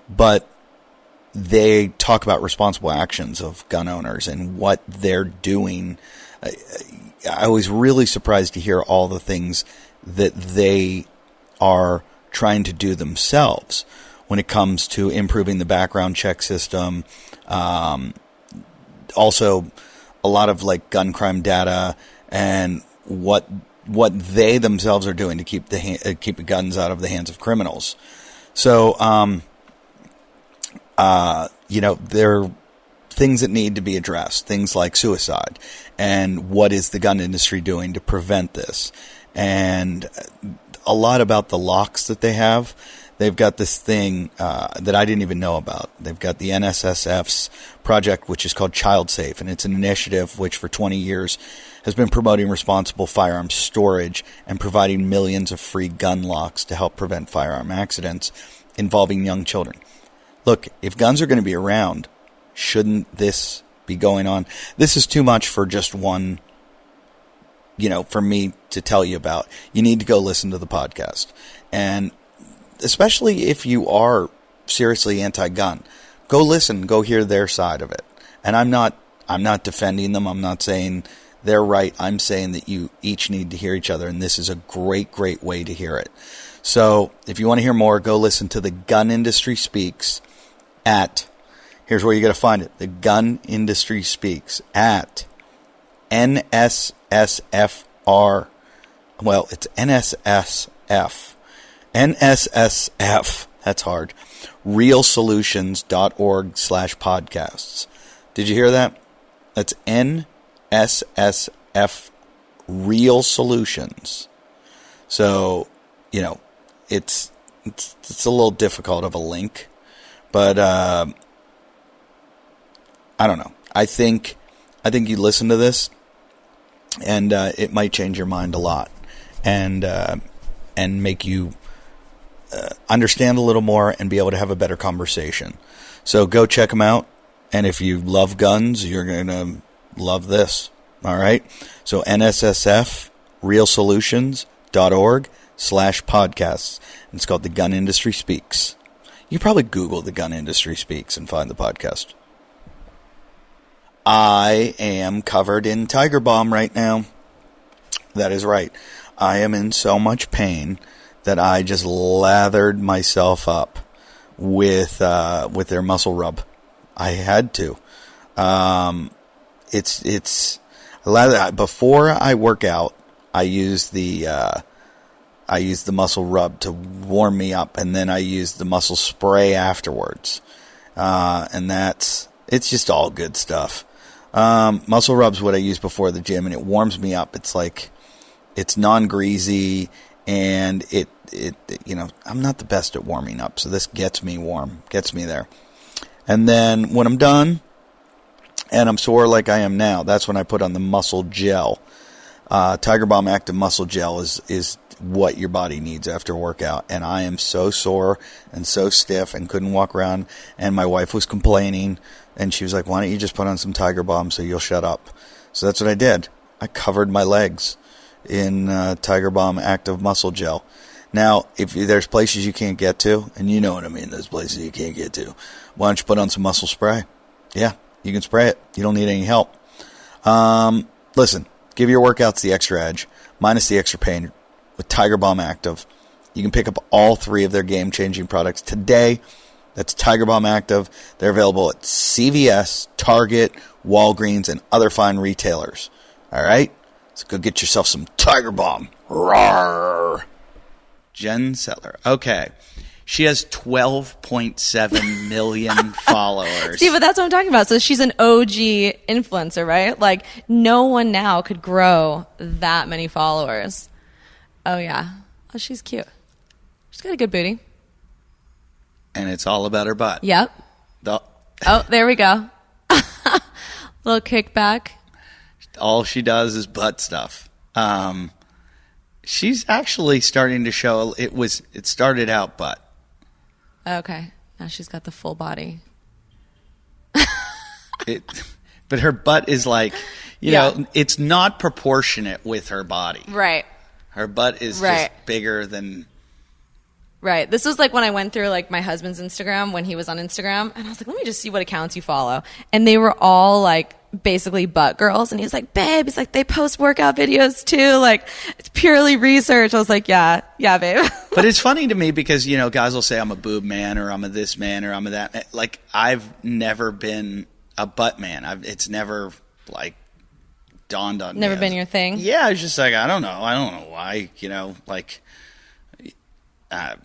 but they talk about responsible actions of gun owners and what they're doing. I was really surprised to hear all the things that they are trying to do themselves when it comes to improving the background check system. Also, a lot of like gun crime data and what they themselves are doing to keep the guns out of the hands of criminals. So, there are things that need to be addressed, things like suicide, and what is the gun industry doing to prevent this, and a lot about the locks that they have. They've got this thing that I didn't even know about. They've got the NSSF's project, which is called Child Safe, and it's an initiative which for 20 years has been promoting responsible firearms storage and providing millions of free gun locks to help prevent firearm accidents involving young children. Look, if guns are going to be around, shouldn't this be going on? This is too much for just one, for me to tell you about. You need to go listen to the podcast. And especially if you are seriously anti-gun, go listen, go hear their side of it. And I'm not defending them. I'm not saying they're right. I'm saying that you each need to hear each other, and this is a great, great way to hear it. So if you want to hear more, go listen to The Gun Industry Speaks here's where you got to find it. The Gun Industry Speaks at NSSFR. Well, it's NSSF. NSSF, that's hard, realsolutions.org/podcasts. Did you hear that? That's NSSF Real Solutions. So, it's a little difficult of a link, but I don't know. I think you listen to this, and it might change your mind a lot, and make you understand a little more and be able to have a better conversation. So go check them out. And if you love guns, you're going to love this. All right. So NSSF realsolutions.org/podcasts. It's called The Gun Industry Speaks. You probably Google The Gun Industry Speaks and find the podcast. I am covered in Tiger Balm right now. That is right. I am in so much pain that I just lathered myself up with their muscle rub. I had to. It's before I work out, I use the muscle rub to warm me up, and then I use the muscle spray afterwards. And it's just all good stuff. Muscle rub's what I use before the gym, and it warms me up. It's like, it's non-greasy, and I'm not the best at warming up, so this gets me warm, gets me there. And then when I'm done, and I'm sore like I am now, that's when I put on the muscle gel. Tiger Balm Active Muscle Gel is what your body needs after a workout. And I am so sore and so stiff and couldn't walk around. And my wife was complaining, and she was like, why don't you just put on some Tiger Balm so you'll shut up? So that's what I did. I covered my legs in Tiger Balm Active Muscle Gel. Now, if there's places you can't get to, and you know what I mean, there's places you can't get to, why don't you put on some muscle spray? Yeah, you can spray it. You don't need any help. Listen, give your workouts the extra edge, minus the extra pain, with Tiger Balm Active. You can pick up all 3 of their game-changing products today That's Tiger Balm Active. They're available at CVS, Target, Walgreens, and other fine retailers. All right? So go get yourself some Tiger Balm. Roar! Jen Settler. Okay. She has 12.7 million followers. See, but that's what I'm talking about. So she's an OG influencer, right? Like, no one now could grow that many followers. Oh, yeah. Oh, she's cute. She's got a good booty. And it's all about her butt. Yep. Oh, there we go. Little kickback. All she does is butt stuff. She's actually starting to show, it started out butt. Okay. Now she's got the full body. But her butt is like, you know, it's not proportionate with her body. Right. Her butt is just bigger than... Right. This was like when I went through like my husband's Instagram when he was on Instagram, and I was like, let me just see what accounts you follow. And they were all like basically butt girls. And he was like, babe, he's like, they post workout videos too. Like, it's purely research. I was like, yeah, babe. But it's funny to me because, you know, guys will say I'm a boob man or I'm a this man or I'm a that. Like, I've never been a butt man. It's never like dawned on me. Never been your thing? Yeah. I was just like, I don't know why, you know, like, I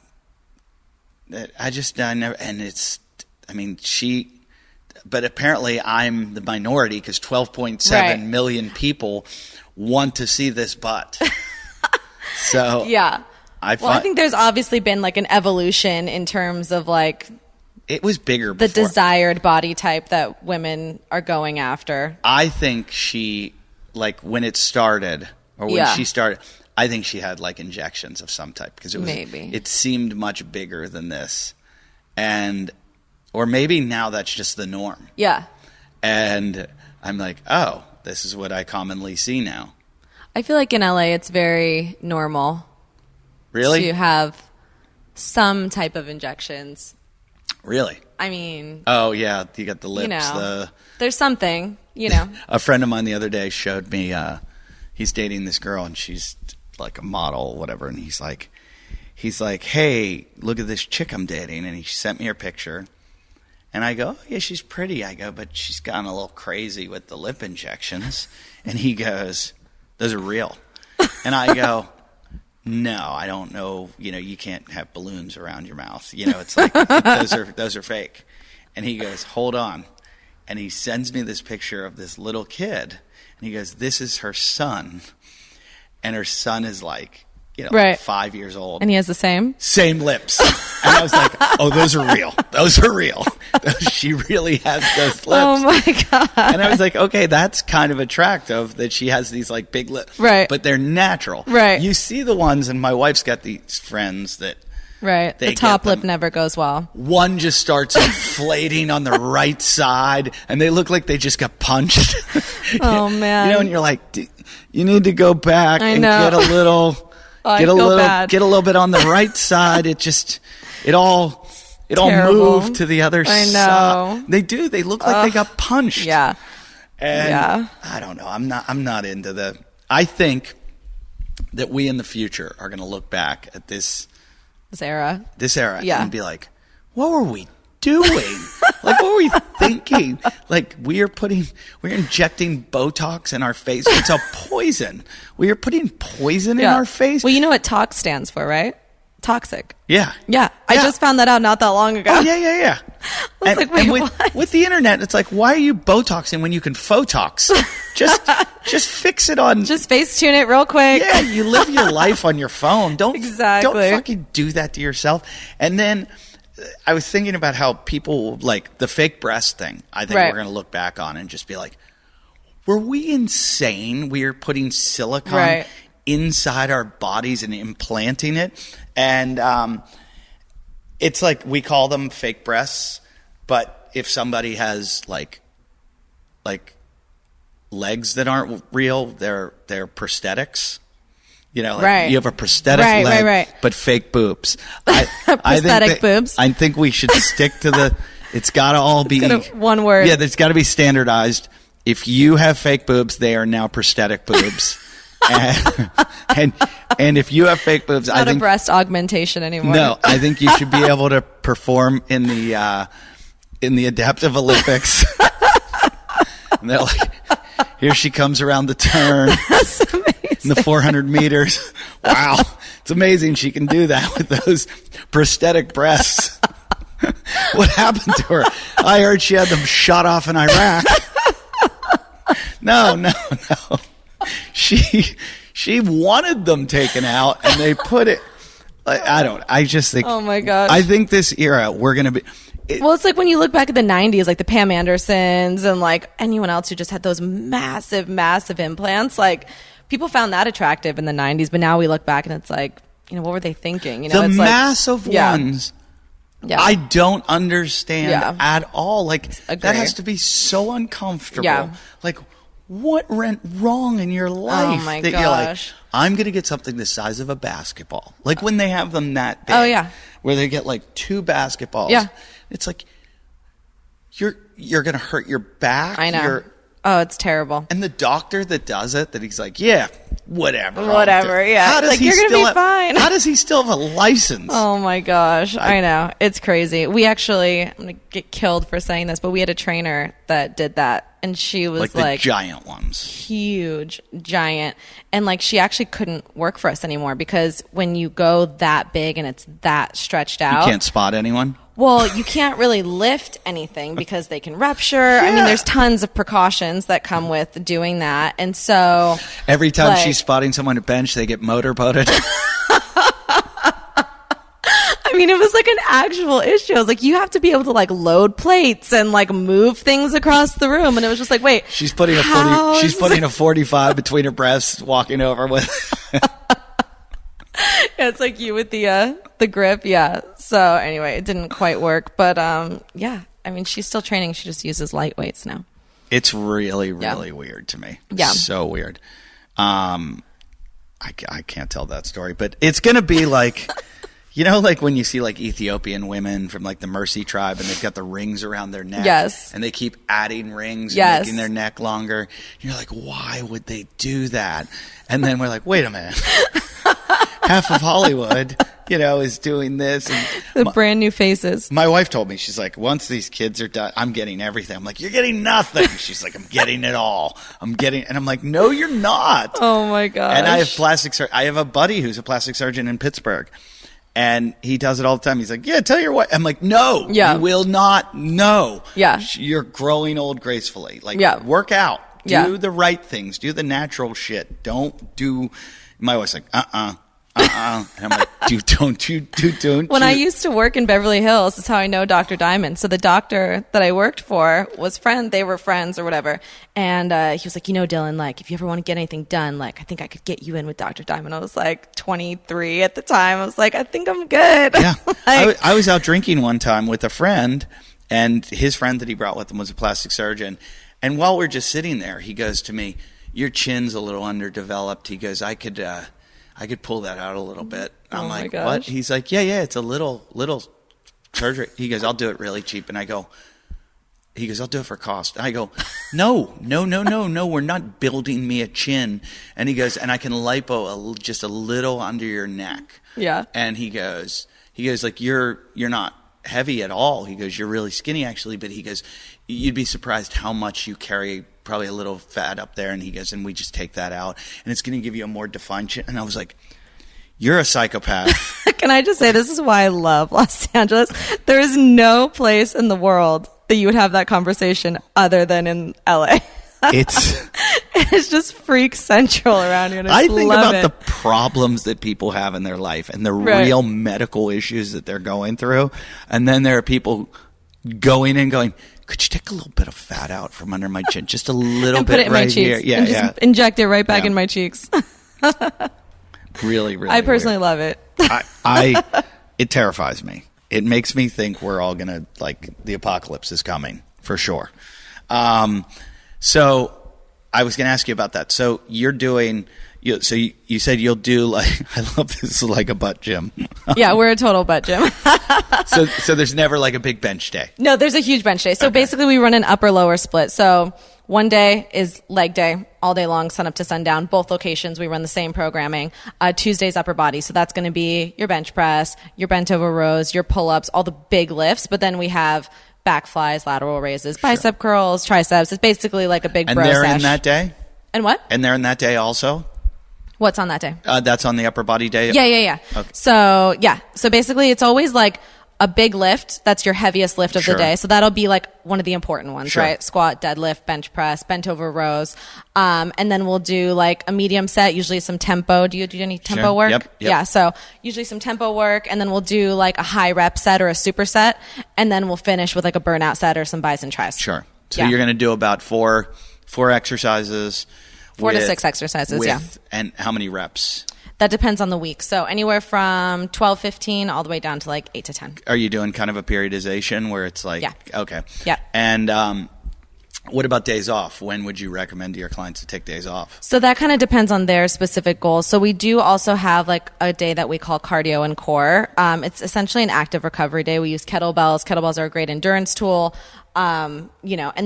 never, and it's, I mean, but apparently I'm the minority because 12.7 million people want to see this butt. So yeah. I think there's obviously been like an evolution in terms of like it was bigger before. The desired body type that women are going after. I think she, like when it started or when she started, I think she had like injections of some type because it seemed much bigger than this. Or maybe now that's just the norm. Yeah. And I'm like, oh, this is what I commonly see now. I feel like in LA it's very normal. Really? To have some type of injections. Really? I mean. Oh, yeah. You got the lips. You know, there's something, you know. A friend of mine the other day showed me, he's dating this girl and she's like a model, whatever. And he's like, hey, look at this chick I'm dating. And he sent me her picture. And I go, oh, yeah, she's pretty. I go, but she's gotten a little crazy with the lip injections. And he goes, those are real. And I go, no, I don't know. You know, you can't have balloons around your mouth. You know, it's like, those are fake. And he goes, hold on. And he sends me this picture of this little kid. And he goes, this is her son. And her son is like, you know, 5 years old. And he has the same lips. And I was like, oh, those are real. Those are real. She really has those lips. Oh, my God. And I was like, okay, that's kind of attractive that she has these, like, big lips. Right. But they're natural. Right. You see the ones, and my wife's got these friends that... Right. The top lip never goes well. One just starts inflating on the right side, and they look like they just got punched. Oh, man. You know, and you're like, you need to go back and get a little... Get a little bit on the right side. It all moved to the other side. I know. They do. They look like they got punched. Yeah. And I don't know. I'm not into I think that we in the future are going to look back at this era and be like, what were we doing? Like, what were we thinking? Like, we're injecting Botox in our face. It's a poison. We are putting poison in our face. Well, you know what TOX stands for, right? Toxic. Yeah. Yeah. I just found that out not that long ago. Oh, yeah. I was like, wait, what? With the internet, it's like, why are you Botoxing when you can Photox? Just fix it on. Just Facetune it real quick. Yeah, you live your life on your phone. Don't fucking do that to yourself. And then I was thinking about how people, like the fake breast thing, I think we're going to look back on and just be like, were we insane? We are putting silicone inside our bodies and implanting it. And it's like we call them fake breasts, but if somebody has like legs that aren't real, they're prosthetics. You know, like you have a prosthetic leg, but fake boobs. Prosthetic boobs. I think we should stick to it's got to all be one word. Yeah, it's got to be standardized. If you have fake boobs, they are now prosthetic boobs. and if you have fake boobs, Not I think a breast augmentation anymore. no, I think you should be able to perform in the adaptive Olympics. And they're like, here she comes around the turn. That's amazing. In the 400 meters. Wow. It's amazing she can do that with those prosthetic breasts. What happened to her? I heard she had them shot off in Iraq. No. She wanted them taken out, and they put it. I just think. Oh my gosh. I think this era we're gonna be. Well, it's like when you look back at the 90s, like the Pam Andersons and like anyone else who just had those massive, massive implants. Like people found that attractive in the 90s, but now we look back and it's like, what were they thinking? The it's massive ones. Yeah. I don't understand at all. Like Agree. that has to be so uncomfortable. Yeah. Like what went wrong in your life Oh my that gosh. you're like, I'm going to get something the size of a basketball. Like when they have them that big. Oh, yeah. Where they get like 2 basketballs. Yeah. It's like you're going to hurt your back. I know. It's terrible. And the doctor that does it, that he's like, yeah, whatever. Yeah. How does like, he you're going to still be fine. How does he still have a license? Oh my gosh. I know. It's crazy. We actually, I'm going to get killed for saying this, but we had a trainer that did that. And she was like the giant ones. Huge, giant. And like she actually couldn't work for us anymore because when you go that big and it's that stretched out. You can't spot anyone? Well, you can't really lift anything because they can rupture. Yeah. I mean, there's tons of precautions that come with doing that. And so every time she's spotting someone at bench, they get motorboated. I mean, it was like an actual issue. I was like, you have to be able to like load plates and like move things across the room. And it was just like, wait, she's putting a 45 between her breasts, walking over with. Yeah, it's like you with the grip. Yeah. So anyway, it didn't quite work, but yeah. I mean, she's still training. She just uses lightweights now. It's really, really weird to me. Yeah. So weird. I can't tell that story, but it's going to be like, like when you see like Ethiopian women from like the Mercy tribe and they've got the rings around their neck. Yes. And they keep adding rings yes. and making their neck longer. You're like, why would they do that? And then we're like, wait a minute. Half of Hollywood, is doing this. And the brand new faces. My wife told me, she's like, once these kids are done, I'm getting everything. I'm like, you're getting nothing. She's like, I'm getting it all. And I'm like, no, you're not. Oh my gosh. And I have a buddy who's a plastic surgeon in Pittsburgh. And he does it all the time. He's like, yeah, tell your wife. I'm like, no, you will not. No. Yeah. You're growing old gracefully. Like, work out. Do the right things. Do the natural shit. Don't do. My wife's like, And I'm like, don't. When I used to work in Beverly Hills, that's how I know Dr. Diamond. So the doctor that I worked for was they were friends or whatever. And he was like, Dylan, like, if you ever want to get anything done, like, I think I could get you in with Dr. Diamond. I was like 23 at the time. I was like, I think I'm good. Yeah. I was out drinking one time with a friend, and his friend that he brought with him was a plastic surgeon. And while we're just sitting there, he goes to me, your chin's a little underdeveloped. He goes, I could pull that out a little bit. I'm like, what? He's like, yeah, it's a little surgery. He goes, I'll do it really cheap. And he goes, I'll do it for cost. And I go, no, we're not building me a chin. And he goes, and I can lipo just a little under your neck. Yeah. And he goes like, you're not heavy at all. He goes, you're really skinny actually. But he goes, you'd be surprised how much you carry, probably a little fat up there. And he goes, and we just take that out, and it's going to give you a more defined chin. And I was like, you're a psychopath. Can I just say, this is why I love Los Angeles. There is no place in the world that you would have that conversation other than in LA. It's just freak central around here. I think about the problems that people have in their life and the real medical issues that they're going through. And then there are people going and going, could you take a little bit of fat out from under my chin? Just a little and bit put it in right my cheeks. here. Yeah, and just inject it right back in my cheeks. Really, really I personally weird. love it. It terrifies me. It makes me think we're all going to, like, the apocalypse is coming, for sure. So I was going to ask you about that. So you're doing... So you said you'll do, like, I love this, is like a butt gym. Yeah, we're a total butt gym. So there's never like a big bench day. No, there's a huge bench day. So basically we run an upper lower split. So one day is leg day, all day long, sun up to sundown. Both locations, we run the same programming. Tuesday's upper body. So that's going to be your bench press, your bent over rows, your pull-ups, all the big lifts. But then we have back flies, lateral raises, bicep curls, triceps. It's basically like a big bro And they're sesh. in that day? And what? And they're in that day also? What's on that day? That's on the upper body day? Yeah. Okay. So basically it's always like a big lift. That's your heaviest lift of the day. So that'll be like one of the important ones, right? Squat, deadlift, bench press, bent over rows. And then we'll do like a medium set, usually some tempo. Do you do any tempo work? Yep. Yeah. So usually some tempo work, and then we'll do like a high rep set or a superset. And then we'll finish with like a burnout set or some bis and tris. Sure. So you're going to do about four exercises. 4 to 6 exercises. And how many reps? That depends on the week. So anywhere from 12, 15, all the way down to like 8 to 10. Are you doing kind of a periodization where it's like, okay. Yeah. And what about days off? When would you recommend to your clients to take days off? So that kind of depends on their specific goals. So we do also have like a day that we call cardio and core. It's essentially an active recovery day. We use kettlebells. Kettlebells are a great endurance tool. And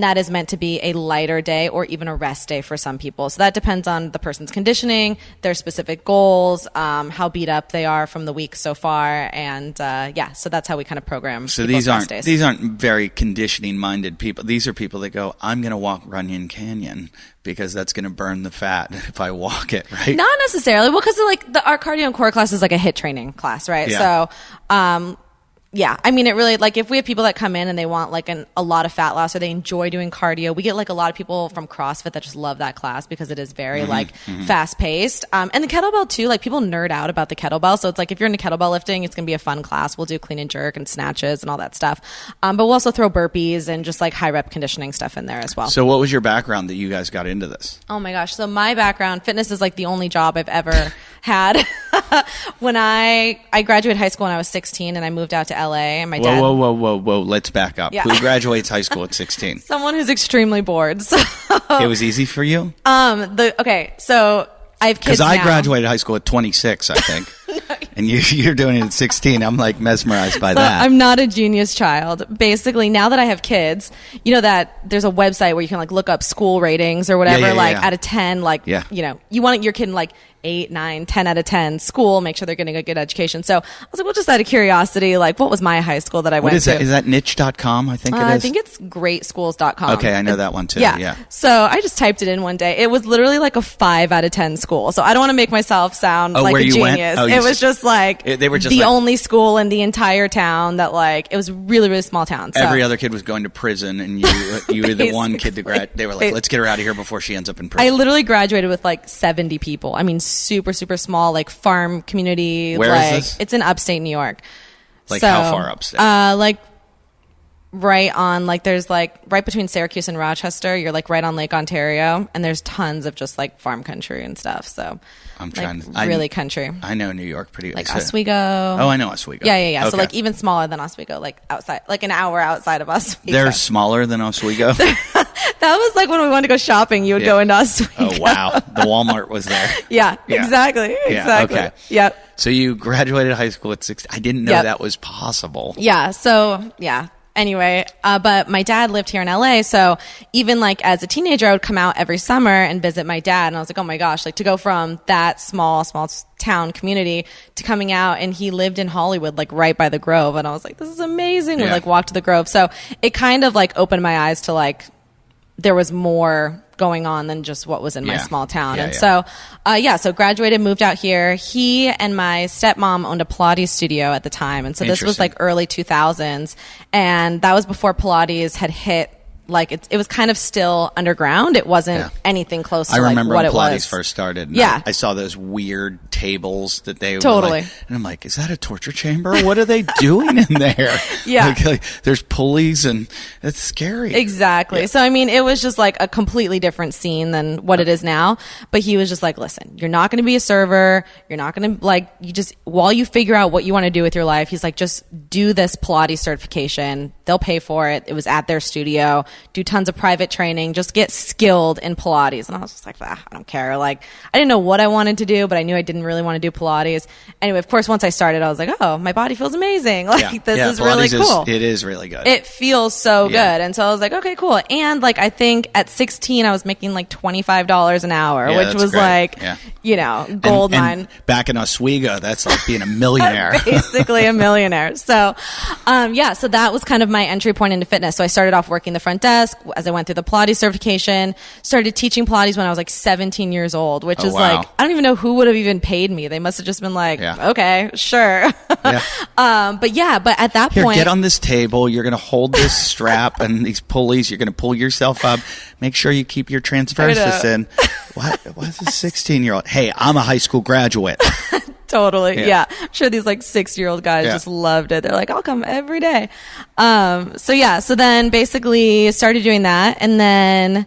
that is meant to be a lighter day or even a rest day for some people. So that depends on the person's conditioning, their specific goals, how beat up they are from the week so far. And, so that's how we kind of program. So these aren't very conditioning minded people. These are people that go, I'm going to walk Runyon Canyon because that's going to burn the fat if I walk it, right? Not necessarily. Well, because our cardio and core class is like a HIIT training class, right? Yeah. So, yeah, I mean, it really, like, if we have people that come in and they want, like, a lot of fat loss or they enjoy doing cardio, we get, like, a lot of people from CrossFit that just love that class because it is very, fast-paced. And the kettlebell, too, like, people nerd out about the kettlebell. So it's like, if you're into kettlebell lifting, it's going to be a fun class. We'll do clean and jerk and snatches and all that stuff. But we'll also throw burpees and just, like, high-rep conditioning stuff in there as well. So what was your background that you guys got into this? Oh, my gosh. So my background, fitness is, like, the only job I've ever had. When I graduated high school when I was 16 and I moved out to LA, and my dad... Whoa. Let's back up. Yeah. Who graduates high school at 16? Someone who's extremely bored. So It was easy for you? so I have kids Because I now. graduated high school at 26, I think. And you're doing it at 16. I'm like mesmerized by that. I'm not a genius child. Basically, now that I have kids, you know that there's a website where you can like look up school ratings or whatever, out of 10, you want your kid in like 8, 9, 10 out of 10 school, make sure they're getting a good education. So I was like, well, just out of curiosity, like what was my high school that I went to? What is that? Is that niche.com? I think it is. I think it's greatschools.com. Okay, I know that one too. Yeah. So I just typed it in one day. It was literally like a 5 out of 10 school. So I don't want to make myself sound like where a you genius. went? It was just like they were just the like, only school in the entire town that like, it was really, really small town. So. Every other kid was going to prison and you were the one kid to graduate. They were like, let's get her out of here before she ends up in prison. I literally graduated with like 70 people. I mean, super, super small, like farm community. Where like, is this? It's in upstate New York. Like so, how far upstate? Like right on, like there's like right between Syracuse and Rochester. You're like right on Lake Ontario, and there's tons of just like farm country and stuff. So I'm trying like, to really country. I know New York pretty well. Like Oswego. Oh, I know Oswego. Yeah. Okay. So like even smaller than Oswego, like outside, like an hour outside of Oswego. They're smaller than Oswego. That was like when we wanted to go shopping. You would go into Oswego. Oh wow, the Walmart was there. Yeah. Exactly. Okay. Yep. So you graduated high school at 16. I didn't know that was possible. Yeah. So yeah. Anyway, but my dad lived here in LA, so even like as a teenager, I would come out every summer and visit my dad, and I was like, oh my gosh, like to go from that small town community to coming out, and he lived in Hollywood, like right by the Grove, and I was like, this is amazing. We like walked to the Grove, so it kind of like opened my eyes to like there was more going on than just what was in my small town. So graduated, moved out here. He and my stepmom owned a Pilates studio at the time. And so this was like early 2000s. And that was before Pilates had hit, like it was kind of still underground. It wasn't anything close to remember like, what when it was. Pilates first started. Yeah. I saw those weird tables that they totally. Were like, and I'm like, is that a torture chamber? What are they doing in there? Yeah. Like, there's pulleys and it's scary. Exactly. Yeah. So, I mean, it was just like a completely different scene than what it is now. But he was just like, listen, you're not going to be a server. You're not going to like, you just, while you figure out what you want to do with your life, he's like, just do this Pilates certification. They'll pay for it. It was at their studio. Do tons of private training. Just get skilled in Pilates. And I was just like, I don't care. Like, I didn't know what I wanted to do, but I knew I didn't really want to do Pilates. Anyway, of course, once I started, I was like, oh, my body feels amazing. Like, this is really cool. It is really good. It feels so good. And so I was like, okay, cool. And like, I think at 16, I was making like $25 an hour, which was great. Like, you know, gold mine. And back in Oswego, that's like being a millionaire. Basically a millionaire. So, so that was kind of my entry point into fitness. So I started off working the front desk as I went through the Pilates certification, started teaching Pilates when I was like 17 years old, which is like, I don't even know who would have even paid me. They must have just been like, okay, sure. But at that point, get on this table. You're going to hold this strap and these pulleys. You're going to pull yourself up. Make sure you keep your transversus in. What's a 16-year-old? Hey, I'm a high school graduate. Totally. Yeah. I'm sure these like 6-year-old guys just loved it. They're like, I'll come every day. So then basically started doing that. And then,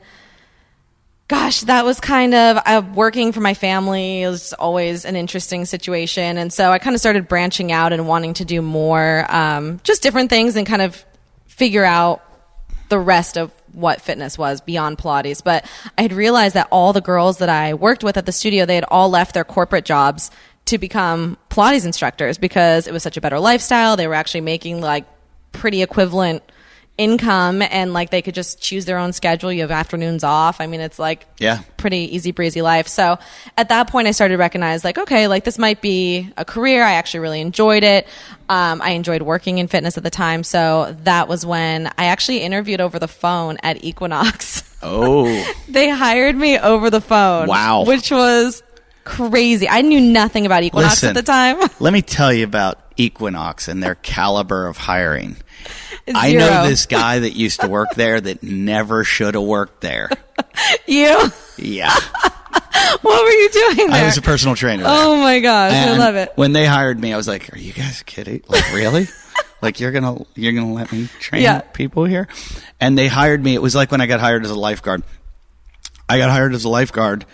gosh, that was kind of working for my family. It was always an interesting situation. And so I kind of started branching out and wanting to do more, just different things and kind of figure out the rest of what fitness was beyond Pilates. But I had realized that all the girls that I worked with at the studio, they had all left their corporate jobs to become Pilates instructors because it was such a better lifestyle. They were actually making like pretty equivalent income and like they could just choose their own schedule. You have afternoons off. I mean, it's like pretty easy breezy life. So at that point I started to recognize like, okay, like this might be a career. I actually really enjoyed it. I enjoyed working in fitness at the time. So that was when I actually interviewed over the phone at Equinox. Oh, they hired me over the phone. Wow. Which was crazy. I knew nothing about Equinox at the time. Let me tell you about Equinox and their caliber of hiring. Zero. I know this guy that used to work there that never should have worked there. You? Yeah. What were you doing there? I was a personal trainer there. Oh my gosh, and I love it. When they hired me, I was like, "Are you guys kidding? Like, really? Like, you're gonna let me train people here?" And they hired me. It was like when I got hired as a lifeguard. I got hired as a lifeguard,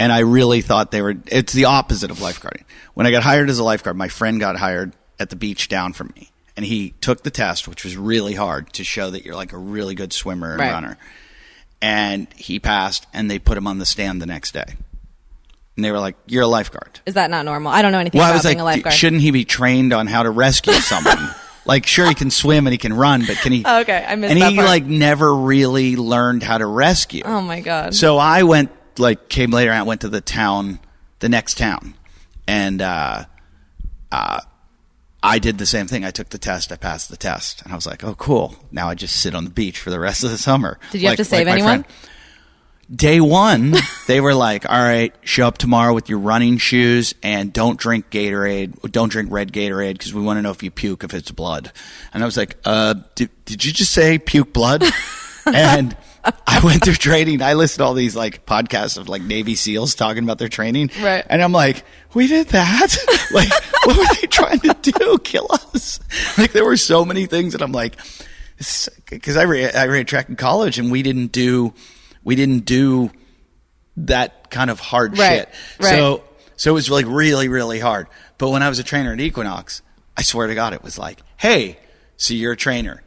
and I really thought it's the opposite of lifeguarding. When I got hired as a lifeguard, my friend got hired at the beach down from me. And he took the test, which was really hard to show that you're like a really good swimmer and runner. And he passed, and they put him on the stand the next day. And they were like, "You're a lifeguard." Is that not normal? I don't know anything about being a lifeguard. Shouldn't he be trained on how to rescue someone? Like, sure, he can swim and he can run, but can he? Okay, I missed that part. And he like never really learned how to rescue. Oh my God. So I came later and I went to the next town. And I did the same thing. I took the test. I passed the test. And I was like, oh, cool. Now I just sit on the beach for the rest of the summer. Did you have to save anyone? Day one, they were like, all right, show up tomorrow with your running shoes and don't drink Gatorade. Don't drink red Gatorade because we want to know if you puke, if it's blood. And I was like, did you just say puke blood? And I went through training. I listened to all these like podcasts of like Navy SEALs talking about their training. Right. And I'm like, we did that? Like, what were they trying to do? Kill us? Like, there were so many things that I'm like, because I ran track in college and we didn't do that kind of hard shit. Right. So it was like really, really hard. But when I was a trainer at Equinox, I swear to God, it was like, hey, so you're a trainer.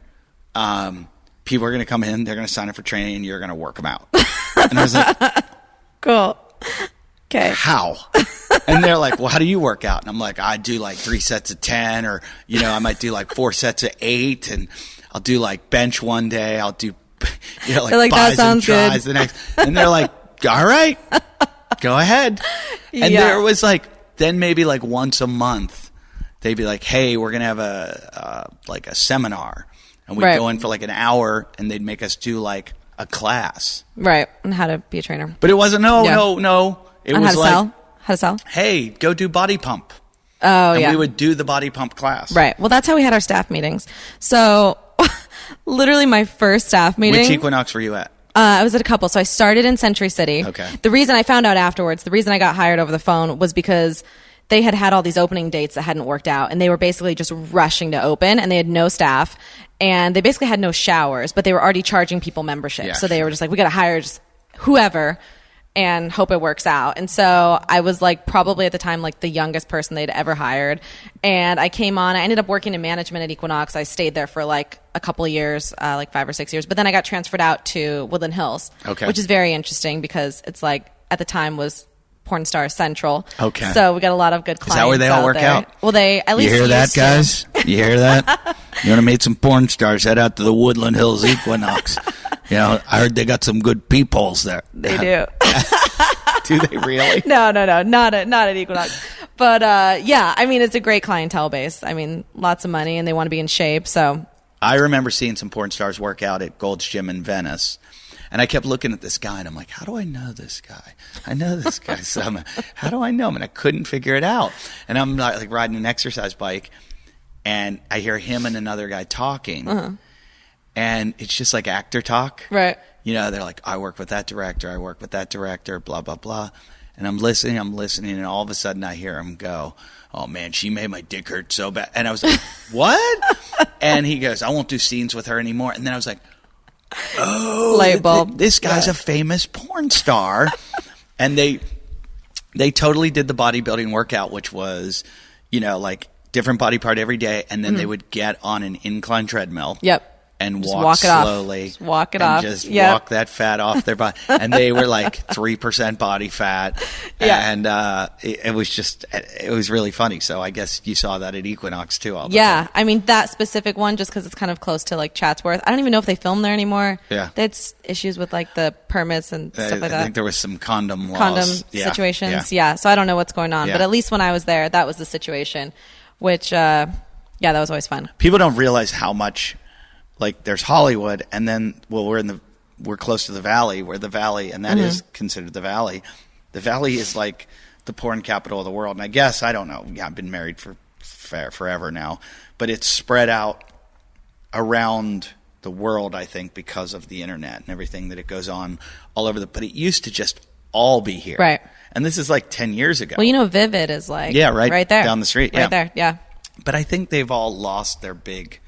People are going to come in, they're going to sign up for training, and you're going to work them out. And I was like, cool. Okay. How? And they're like, well, how do you work out? And I'm like, I do like 3 sets of 10, or, I might do like 4 sets of 8, and I'll do like bench one day. I'll do, like buys and tries the next. And they're like, all right, go ahead. And there was like, then maybe like once a month, they'd be like, hey, we're going to have a seminar. And we'd go in for like an hour, and they'd make us do like a class. Right. And how to be a trainer. But it wasn't, no. It was how to sell? Hey, go do body pump. Oh, and we would do the body pump class. Right. Well, that's how we had our staff meetings. So literally my first staff meeting. Which Equinox were you at? I was at a couple. So I started in Century City. Okay. The reason I found out afterwards, the reason I got hired over the phone was because they had all these opening dates that hadn't worked out, and they were basically just rushing to open, and they had no staff, and they basically had no showers, but they were already charging people memberships. Yeah, so they were just like, we got to hire just whoever and hope it works out. And so I was like probably at the time like the youngest person they'd ever hired, and I came on. I ended up working in management at Equinox. I stayed there for like a couple of years, like 5 or 6 years, but then I got transferred out to Woodland Hills, which is very interesting because it's like at the time was Porn Star Central. Okay. So we got a lot of good clients. Is that where they all work there. out? Well, they at least you hear that, used to. guys? You hear that? You want to meet some porn stars? Head out to the Woodland Hills Equinox. You know, I heard they got some good peepholes there. They do. Do they really? No, not at Equinox. But yeah, I mean, it's a great clientele base. I mean, lots of money, and they want to be in shape. So I remember seeing some porn stars work out at Gold's Gym in Venice. And I kept looking at this guy, and I'm like, how do I know this guy? I know this guy. So how do I know him? And I couldn't figure it out. And I'm like riding an exercise bike, and I hear him and another guy talking. Uh-huh. And it's just like actor talk. Right. You know, they're like, I work with that director, blah, blah, blah. And I'm listening, and all of a sudden I hear him go, oh, man, she made my dick hurt so bad. And I was like, what? And he goes, I won't do scenes with her anymore. And then I was like, oh, light bulb. This guy's a famous porn star. And they totally did the bodybuilding workout, which was, you know, like different body part every day. And then they would get on an incline treadmill. Yep. And just walk it slowly. Just walk it and off. Just yep. walk that fat off their body. And they were like 3% body fat. Yeah. And it was really funny. So I guess you saw that at Equinox too. All the yeah. time. I mean, that specific one, just because it's kind of close to like Chatsworth. I don't even know if they film there anymore. Yeah. That's issues with like the permits and stuff like that. I think there was some condom laws. Situations. Yeah. So I don't know what's going on. But at least when I was there, that was the situation, which, that was always fun. People don't realize how much. Like there's Hollywood, and then we're close to the Valley, and that is considered the Valley. The Valley is like the porn capital of the world, and I guess I don't know. Yeah, I've been married for forever now, but it's spread out around the world, I think, because of the internet and everything that it goes on all over But it used to just all be here, right? And this is like 10 years ago. Well, you know, Vivid is like right there down the street, right there, yeah. But I think they've all lost their big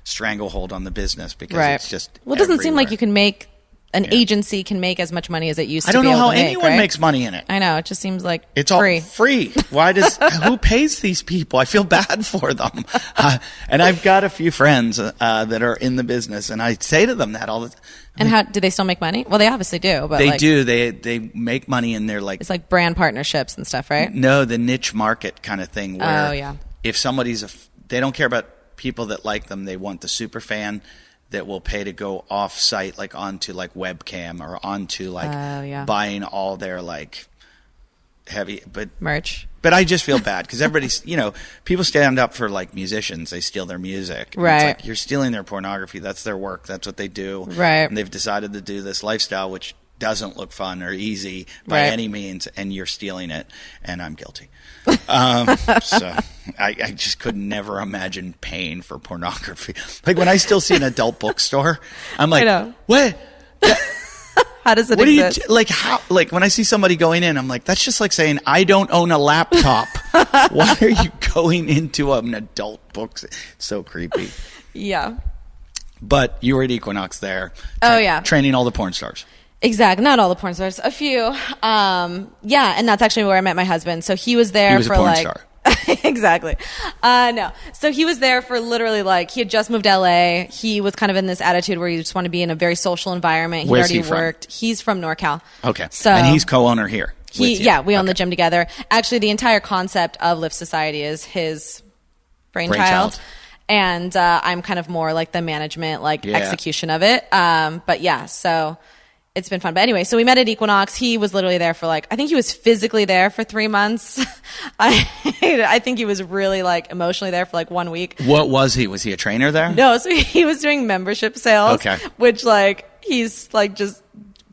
stranglehold on the business because it's just it doesn't seem like everywhere. you can make an agency can make as much money as it used to. I don't be know able how to make, anyone right? makes money in it. I know, it just seems like it's free. all free. Why does who pays these people? I feel bad for them. And I've got a few friends that are in the business, and I say to them that all the time. And how do they still make money? Well, they obviously do, but they do. They make money, and they're like it's like brand partnerships and stuff, right? No, the niche market kind of thing. Where if somebody's they don't care about people that like them. They want the super fan that will pay to go off site, like onto like webcam or onto like buying all their like heavy merch. But I just feel bad because everybody's, people stand up for like musicians. They steal their music. Right. It's like you're stealing their pornography. That's their work. That's what they do. Right. And they've decided to do this lifestyle, which doesn't look fun or easy by any means, and you're stealing it, and I'm guilty. So I just could never imagine paying for pornography. Like when I still see an adult bookstore, I'm like, what? How does it what exist? Do you like? How? Like when I see somebody going in, I'm like, that's just like saying I don't own a laptop. Why are you going into an adult bookstore? It's so creepy. Yeah. But you were at Equinox there. Training all the porn stars. Exactly. Not all the porn stars. A few. And that's actually where I met my husband. So he was there he was for a porn like star. Exactly. No. So he was there for literally like he had just moved to LA. He was kind of in this attitude where you just want to be in a very social environment. Where's He'd already he from? worked. He's from NorCal. Okay. So and he's co-owner here. We own the gym together. Actually, the entire concept of Lyft Society is his brainchild. And I'm kind of more like the management, execution of it. So it's been fun. But anyway, so we met at Equinox. He was literally there for I think he was physically there for 3 months. I think he was really emotionally there for 1 week. What was he? Was he a trainer there? No, so he was doing membership sales. Okay. Which he's just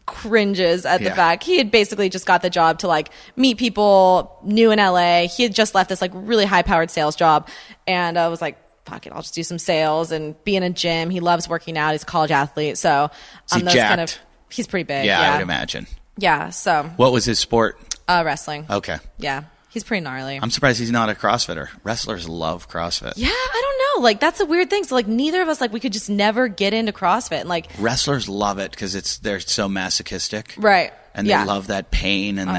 cringes at the fact. He had basically just got the job to meet people new in LA. He had just left this really high powered sales job. And I was like, fuck it, I'll just do some sales and be in a gym. He loves working out. He's a college athlete. So those jacked? He's pretty big. Yeah, I would imagine. Yeah, so. What was his sport? Wrestling. Okay. Yeah, he's pretty gnarly. I'm surprised he's not a CrossFitter. Wrestlers love CrossFit. Yeah, I don't know. That's a weird thing. So neither of us we could just never get into CrossFit. And wrestlers love it because they're so masochistic. Right. And they love that pain and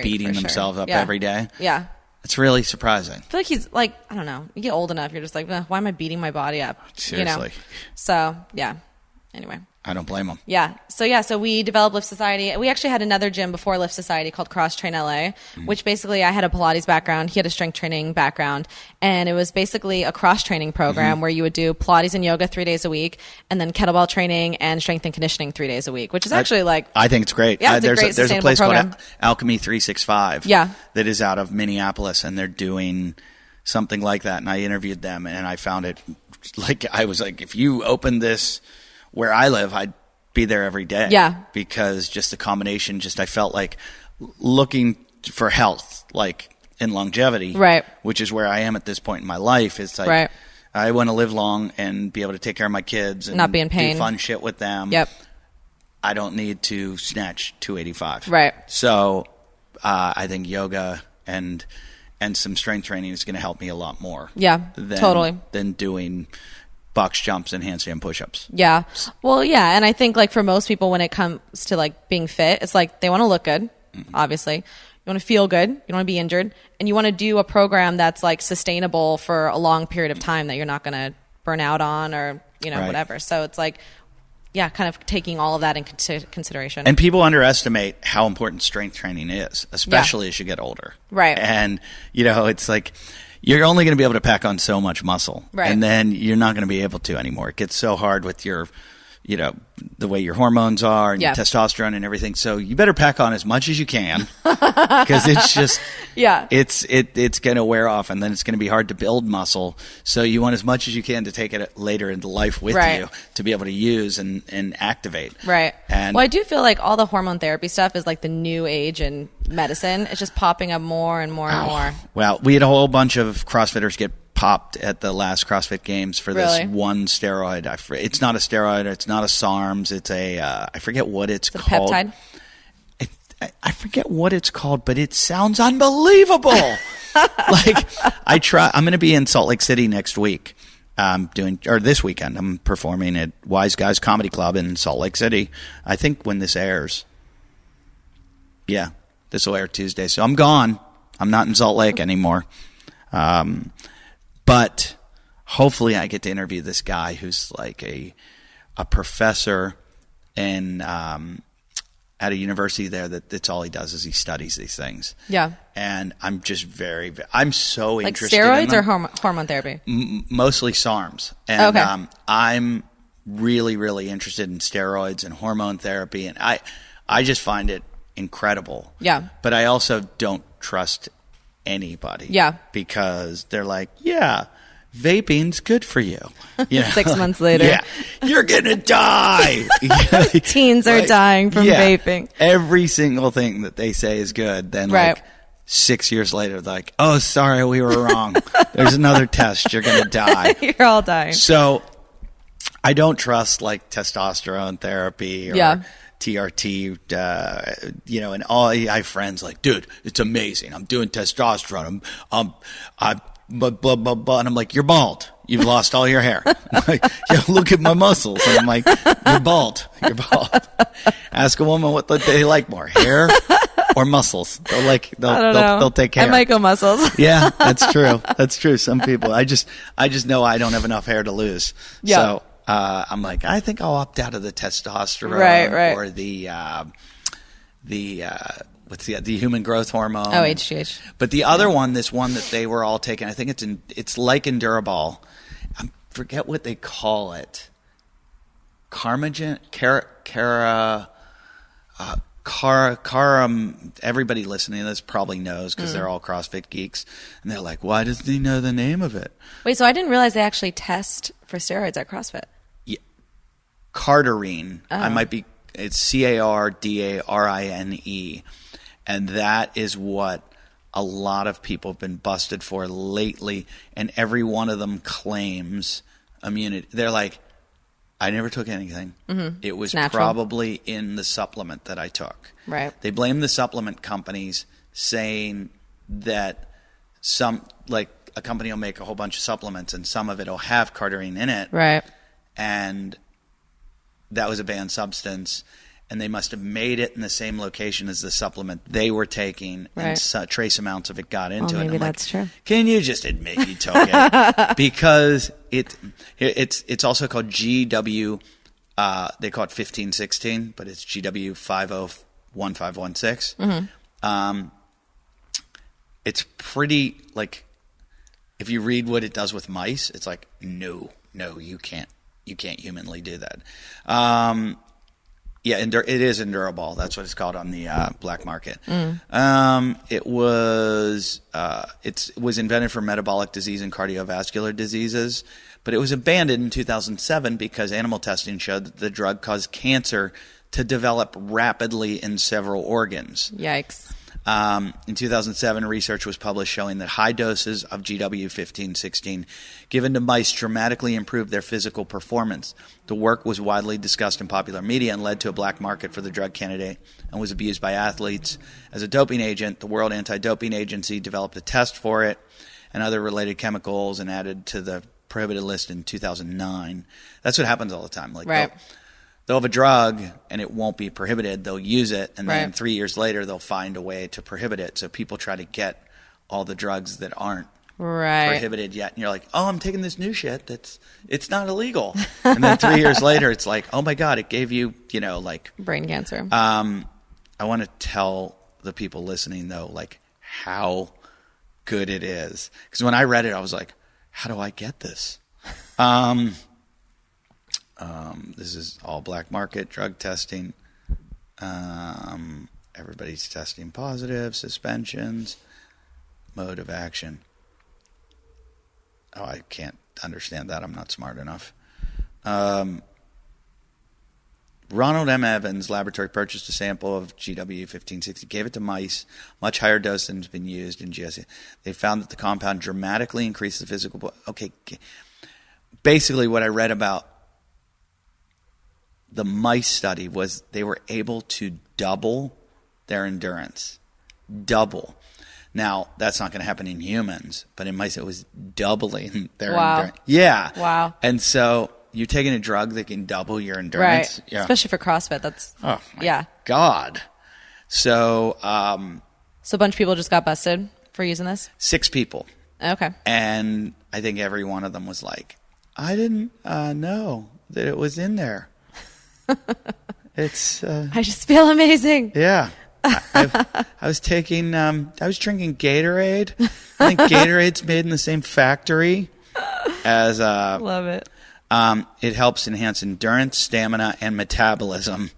beating themselves up every day. Yeah. It's really surprising. I feel he's I don't know. You get old enough, you're just why am I beating my body up? Seriously. So, yeah. Anyway. I don't blame them. Yeah. So we developed Lift Society. We actually had another gym before Lift Society called Cross Train LA, which basically I had a Pilates background. He had a strength training background. And it was basically a cross training program where you would do Pilates and yoga 3 days a week, and then kettlebell training and strength and conditioning 3 days a week, which is actually I think it's great. Yeah, it's a great there's a place program. called Alchemy 365 that is out of Minneapolis, and they're doing something like that. And I interviewed them, and I found it I was like, if you open this where I live, I'd be there every day. Yeah. Because just the combination, I felt like looking for health, like in longevity, right? Which is where I am at this point in my life. It's like, right. I want to live long and be able to take care of my kids and not be in pain, do fun shit with them. Yep. I don't need to snatch 285. Right. So, I think yoga and some strength training is going to help me a lot more. Yeah, totally. Than doing box jumps and handstand push-ups. Yeah. Well, yeah. And I think like for most people, when it comes to like being fit, it's like they want to look good, obviously. You want to feel good. You don't want to be injured. And you want to do a program that's like sustainable for a long period of time that you're not going to burn out on or, Right. whatever. So it's like, yeah, kind of taking all of that into consideration. And people underestimate how important strength training is, especially as you get older. Right. And, it's like you're only going to be able to pack on so much muscle. Right. And then you're not going to be able to anymore. It gets so hard with your, the way your hormones are and your testosterone and everything. So you better pack on as much as you can because it's just, it's going to wear off and then it's going to be hard to build muscle. So you want as much as you can to take it later into life with you to be able to use and activate. Right. And I do feel like all the hormone therapy stuff is like the new age in medicine. It's just popping up more and more and more. Well, we had a whole bunch of CrossFitters get popped at the last CrossFit Games for this one steroid. It's not a steroid. It's not a SARMs. It's I forget what it's called. Peptide? I forget what it's called, but it sounds unbelievable. I'm going to be in Salt Lake City next week. This weekend. I'm performing at Wise Guys Comedy Club in Salt Lake City. I think when this airs. Yeah, this will air Tuesday. So I'm gone. I'm not in Salt Lake anymore. But hopefully I get to interview this guy who's like a professor in at a university there that's all he does is he studies these things. Yeah. And I'm just I'm so like interested steroids in them. or hormone therapy? Mostly SARMs. And okay. I'm really, really interested in steroids and hormone therapy. And I just find it incredible. Yeah. But I also don't trust anybody. Yeah. Because they're like, yeah, vaping's good for you. 6 months later. Yeah. You're going to die. Teens are dying from vaping. Every single thing that they say is good. Then like 6 years later, they're like, oh, sorry, we were wrong. There's another test. You're going to die. You're all dying. So I don't trust like testosterone therapy or TRT, and all I have friends like, dude, it's amazing. I'm doing testosterone. Blah, blah, blah, blah. And I'm like, you're bald. You've lost all your hair. I'm like, yeah, look at my muscles. And I'm like, you're bald. You're bald. Ask a woman what they like more, hair or muscles. They'll take hair. I might go muscles. Yeah, that's true. That's true. Some people, I just know I don't have enough hair to lose. Yeah. So, I'm like, I think I'll opt out of the testosterone or the human growth hormone. Oh, HGH. But the other one, this one that they were all taking, I think it's like Endurobol. I forget what they call it. Everybody listening to this probably knows because they're all CrossFit geeks. And they're like, why does he know the name of it? Wait, so I didn't realize they actually test for steroids at CrossFit. Yeah. Cardarine. It's CARDARINE. And that is what a lot of people have been busted for lately. And every one of them claims immunity. They're like, I never took anything. Mm-hmm. It was probably in the supplement that I took. Right. They blame the supplement companies saying that a company will make a whole bunch of supplements and some of it will have cardarine in it. Right. And that was a banned substance. And they must have made it in the same location as the supplement they were taking, and trace amounts of it got into it. Maybe that's true. Can you just admit you took it? Because it's also called GWAS, They call it 1516, but it's GW 501516. It's pretty, like, if you read what it does with mice, it's like, no, you can't humanly do that. Yeah, it is Endurable. That's what it's called on the black market. It was invented for metabolic disease and cardiovascular diseases, but it was abandoned in 2007 because animal testing showed that the drug caused cancer to develop rapidly in several organs. Yikes. In 2007, research was published showing that high doses of GW 1516 given to mice dramatically improved their physical performance. The work was widely discussed in popular media and led to a black market for the drug candidate and was abused by athletes. As a doping agent, the World Anti-Doping Agency developed a test for it and other related chemicals and added to the prohibited list in 2009. That's what happens all the time. Like, right. They'll have a drug and it won't be prohibited. They'll use it, and then Right. 3 years later they'll find a way to prohibit it. So people try to get all the drugs that aren't Right. prohibited yet. And you're like, oh, I'm taking this new shit it's not illegal. And then 3 years later it's like, oh my God, it gave you, like Brain cancer. I want to tell the people listening though, like how good it is. Because when I read it, I was like, how do I get this? This is all black market drug testing. Everybody's testing positive, suspensions, mode of action. Oh, I can't understand that. I'm not smart enough. Ronald M. Evans' laboratory purchased a sample of GW 1560, gave it to mice, much higher dose than has been used in GSA. They found that the compound dramatically increased the physical... Okay. Basically, what I read about the mice study was they were able to double their endurance. Double. Now, that's not going to happen in humans, but in mice it was doubling their endurance. Yeah. Wow. And so you're taking a drug that can double your endurance. Right. Yeah. Especially for CrossFit. That's God. So So a bunch of people just got busted for using this? 6 people. Okay. And I think every one of them was like, I didn't know that it was in there. It's I just feel amazing. yeah. I was drinking Gatorade. I think Gatorade's made in the same factory as Love it. It helps enhance endurance, stamina, and metabolism.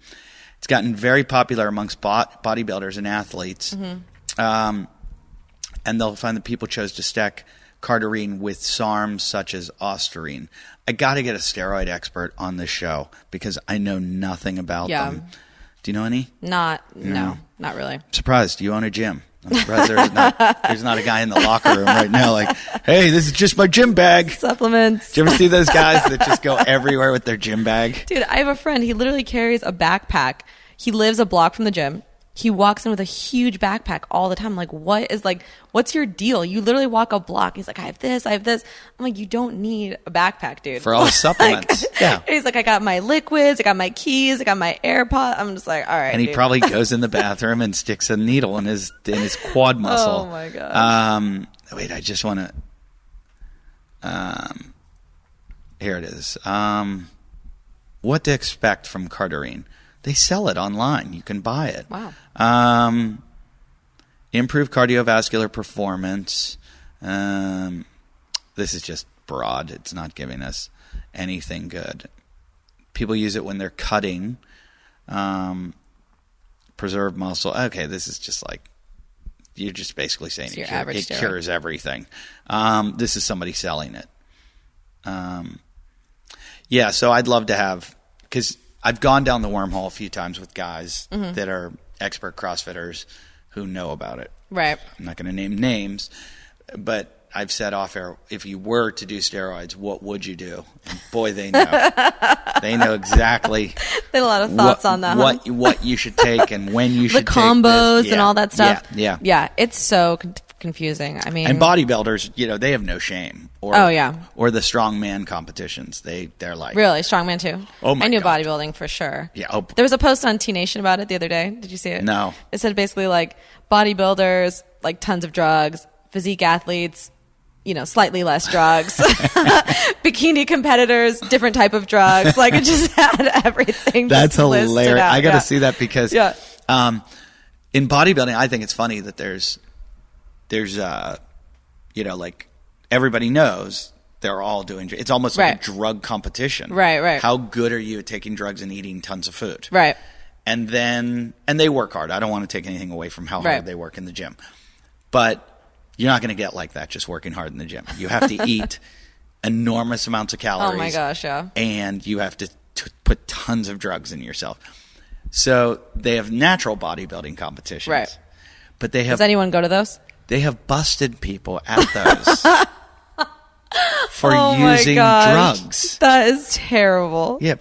It's gotten very popular amongst bodybuilders and athletes. And they'll find that people chose to stack cardarine with SARMs such as ostarine. I got to get a steroid expert on this show because I know nothing about them. Do you know any? No, not really. I'm surprised. You own a gym. I'm surprised there's not a guy in the locker room right now like, hey, this is just my gym bag. Supplements. Do you ever see those guys that just go everywhere with their gym bag? Dude, I have a friend. He literally carries a backpack. He lives a block from the gym. He walks in with a huge backpack all the time. I'm like, what's your deal? You literally walk a block. He's like, I have this. I'm like, you don't need a backpack, dude. For all the supplements. Yeah. He's like, I got my liquids. I got my keys. I got my AirPod. I'm just like, all right. And he dude. probably goes in the bathroom and sticks a needle in his quad muscle. Oh my God. Wait, I just want to, here it is. What to expect from cardarine. They sell it online. You can buy it. Wow. Improve cardiovascular performance. This is just broad. It's not giving us anything good. People use it when they're cutting. Preserve muscle. Okay, this is just like, you're just basically saying it cures everything. This is somebody selling it. Yeah, so I'd love to have, because I've gone down the wormhole a few times with guys that are expert CrossFitters who know about it. Right. I'm not going to name names, but I've said off air, if you were to do steroids, what would you do? And boy, they know. They know exactly. They had a lot of thoughts on that. What you should take and when you should take the combos and all that stuff. Yeah. It's so confusing. I mean, and bodybuilders, they have no shame. Or the strongman competitions. They're like, really strongman too. Oh my I knew God. bodybuilding for sure. Yeah. There was a post on T Nation about it the other day. Did you see it? No. It said basically like bodybuilders, like tons of drugs, physique athletes, slightly less drugs, bikini competitors, different type of drugs. Like it just had everything. That's hilarious. I got to see that because in bodybuilding, I think it's funny that there's like everybody knows they're all doing, it's almost like a drug competition. Right. How good are you at taking drugs and eating tons of food? Right. And they work hard. I don't want to take anything away from how hard they work in the gym, but you're not going to get like that just working hard in the gym. You have to eat enormous amounts of calories. Oh my gosh, yeah. And you have to put tons of drugs in yourself. So they have natural bodybuilding competitions. Right. But they have... Does anyone go to those? They have busted people at those for using drugs. That is terrible. Yeah,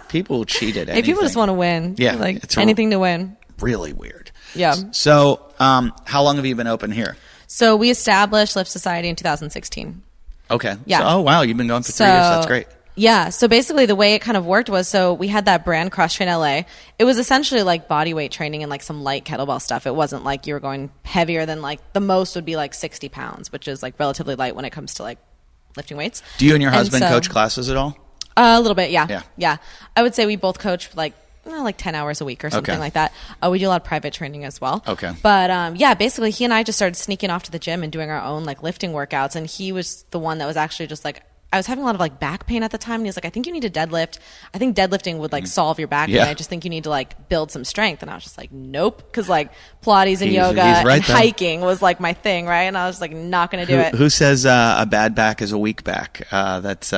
people cheat at anything. Hey, people just want to win. Yeah. Like anything to win. Really weird. Yeah. So how long have you been open here? So we established Lyft Society in 2016. Okay. Yeah. So, oh, wow. You've been going for 3 years. That's great. Yeah. So basically the way it kind of worked was, so we had that brand Cross Train LA. It was essentially like body weight training and like some light kettlebell stuff. It wasn't like you were going heavier than like the most would be like 60 pounds, which is like relatively light when it comes to like lifting weights. Do you and your husband coach classes at all? A little bit. Yeah. I would say we both coach like 10 hours a week or something like that. We do a lot of private training as well. Okay. But basically he and I just started sneaking off to the gym and doing our own like lifting workouts. And he was the one that was actually just like, I was having a lot of like back pain at the time. And he was like, I think you need to deadlift. I think deadlifting would like solve your back pain. I just think you need to like build some strength. And I was just like, nope. Cause like Pilates and yoga and hiking was like my thing. Right. And I was like, not going to do it. Who says a bad back is a weak back? That's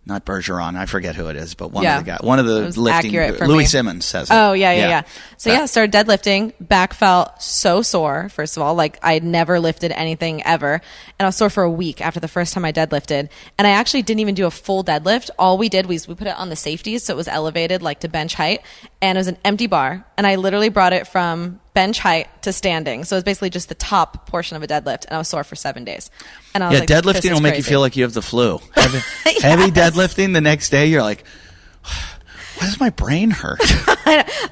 not Bergeron. I forget who it is, but one of the lifting. Louis Simmons says it. Oh, yeah. So started deadlifting. Back felt so sore, first of all. Like I'd never lifted anything ever. And I was sore for a week after the first time I deadlifted. And I actually didn't even do a full deadlift. All we did was we put it on the safeties, so it was elevated like to bench height. And it was an empty bar. And I literally brought it from bench height to standing. So it was basically just the top portion of a deadlift. And I was sore for 7 days. And I was like, deadlifting will make you feel like you have the flu. Heavy deadlifting the next day, you're like, why does my brain hurt?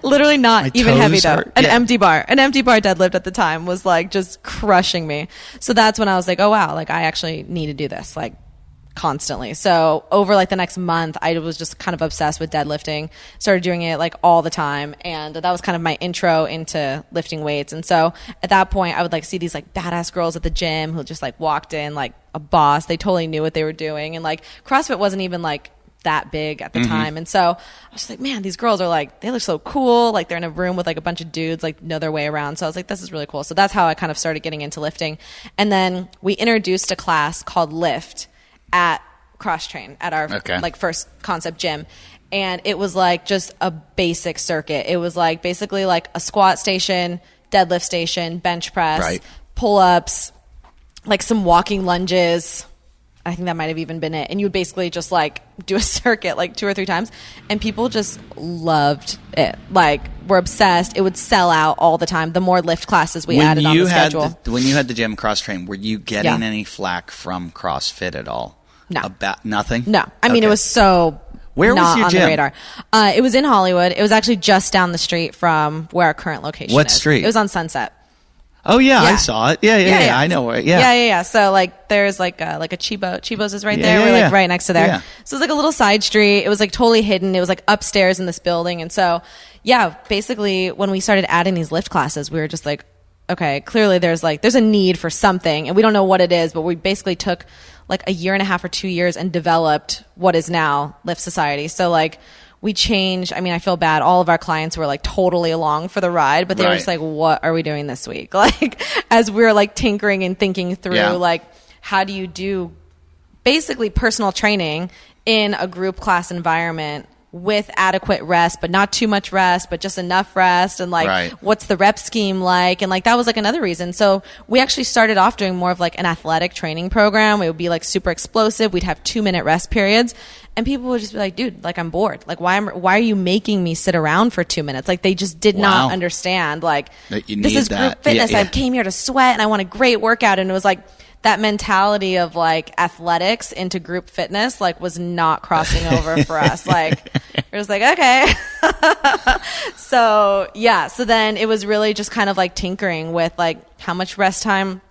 Literally not my even heavy though. Hurt. An empty bar deadlift at the time was like just crushing me. So that's when I was like, oh wow, like I actually need to do this like constantly. So over like the next month, I was just kind of obsessed with deadlifting, started doing it like all the time. And that was kind of my intro into lifting weights. And so at that point I would like see these like badass girls at the gym who just like walked in like a boss. They totally knew what they were doing. And like CrossFit wasn't even like that big at the time. And so I was just like, man, these girls are like, they look so cool. Like they're in a room with like a bunch of dudes, like know their way around. So I was like, this is really cool. So that's how I kind of started getting into lifting. And then we introduced a class called Lyft at Cross Train at our like first concept gym. And it was like just a basic circuit. It was like basically like a squat station, deadlift station, bench press, pull-ups, like some walking lunges. I think that might have even been it. And you would basically just like do a circuit like 2 or 3 times. And people just loved it. Like were obsessed. It would sell out all the time. The more lift classes we added on the schedule. When you had the gym Cross Train, were you getting any flack from CrossFit at all? No. About nothing? No. I mean, it was so Where not was your on gym? the radar. It was in Hollywood. It was actually just down the street from where our current location What is. street? It was on Sunset. Oh yeah, I saw it. Yeah. I know where. Yeah. So like, there's like a Chibo. Chibo's is right there. We're like right next to there. Yeah. So it was like a little side street. It was like totally hidden. It was like upstairs in this building. And so, basically when we started adding these lift classes, we were just like, okay, clearly there's a need for something and we don't know what it is, but we basically took like a year and a half or 2 years and developed what is now Lyft Society. So like, we changed. I mean, I feel bad. All of our clients were like totally along for the ride, but they were just like, what are we doing this week? Like, as we were like tinkering and thinking through, like, how do you do basically personal training in a group class environment with adequate rest, but not too much rest, but just enough rest. And like, what's the rep scheme like? And like, that was like another reason. So we actually started off doing more of like an athletic training program. It would be like super explosive. We'd have 2-minute rest periods. And people would just be like, dude, like I'm bored. Like why are you making me sit around for 2 minutes? Like they just did not understand like this is group fitness. I came here to sweat and I want a great workout. And it was like that mentality of like athletics into group fitness like was not crossing over for us. Like it was like, okay. So then it was really just kind of like tinkering with like how much rest time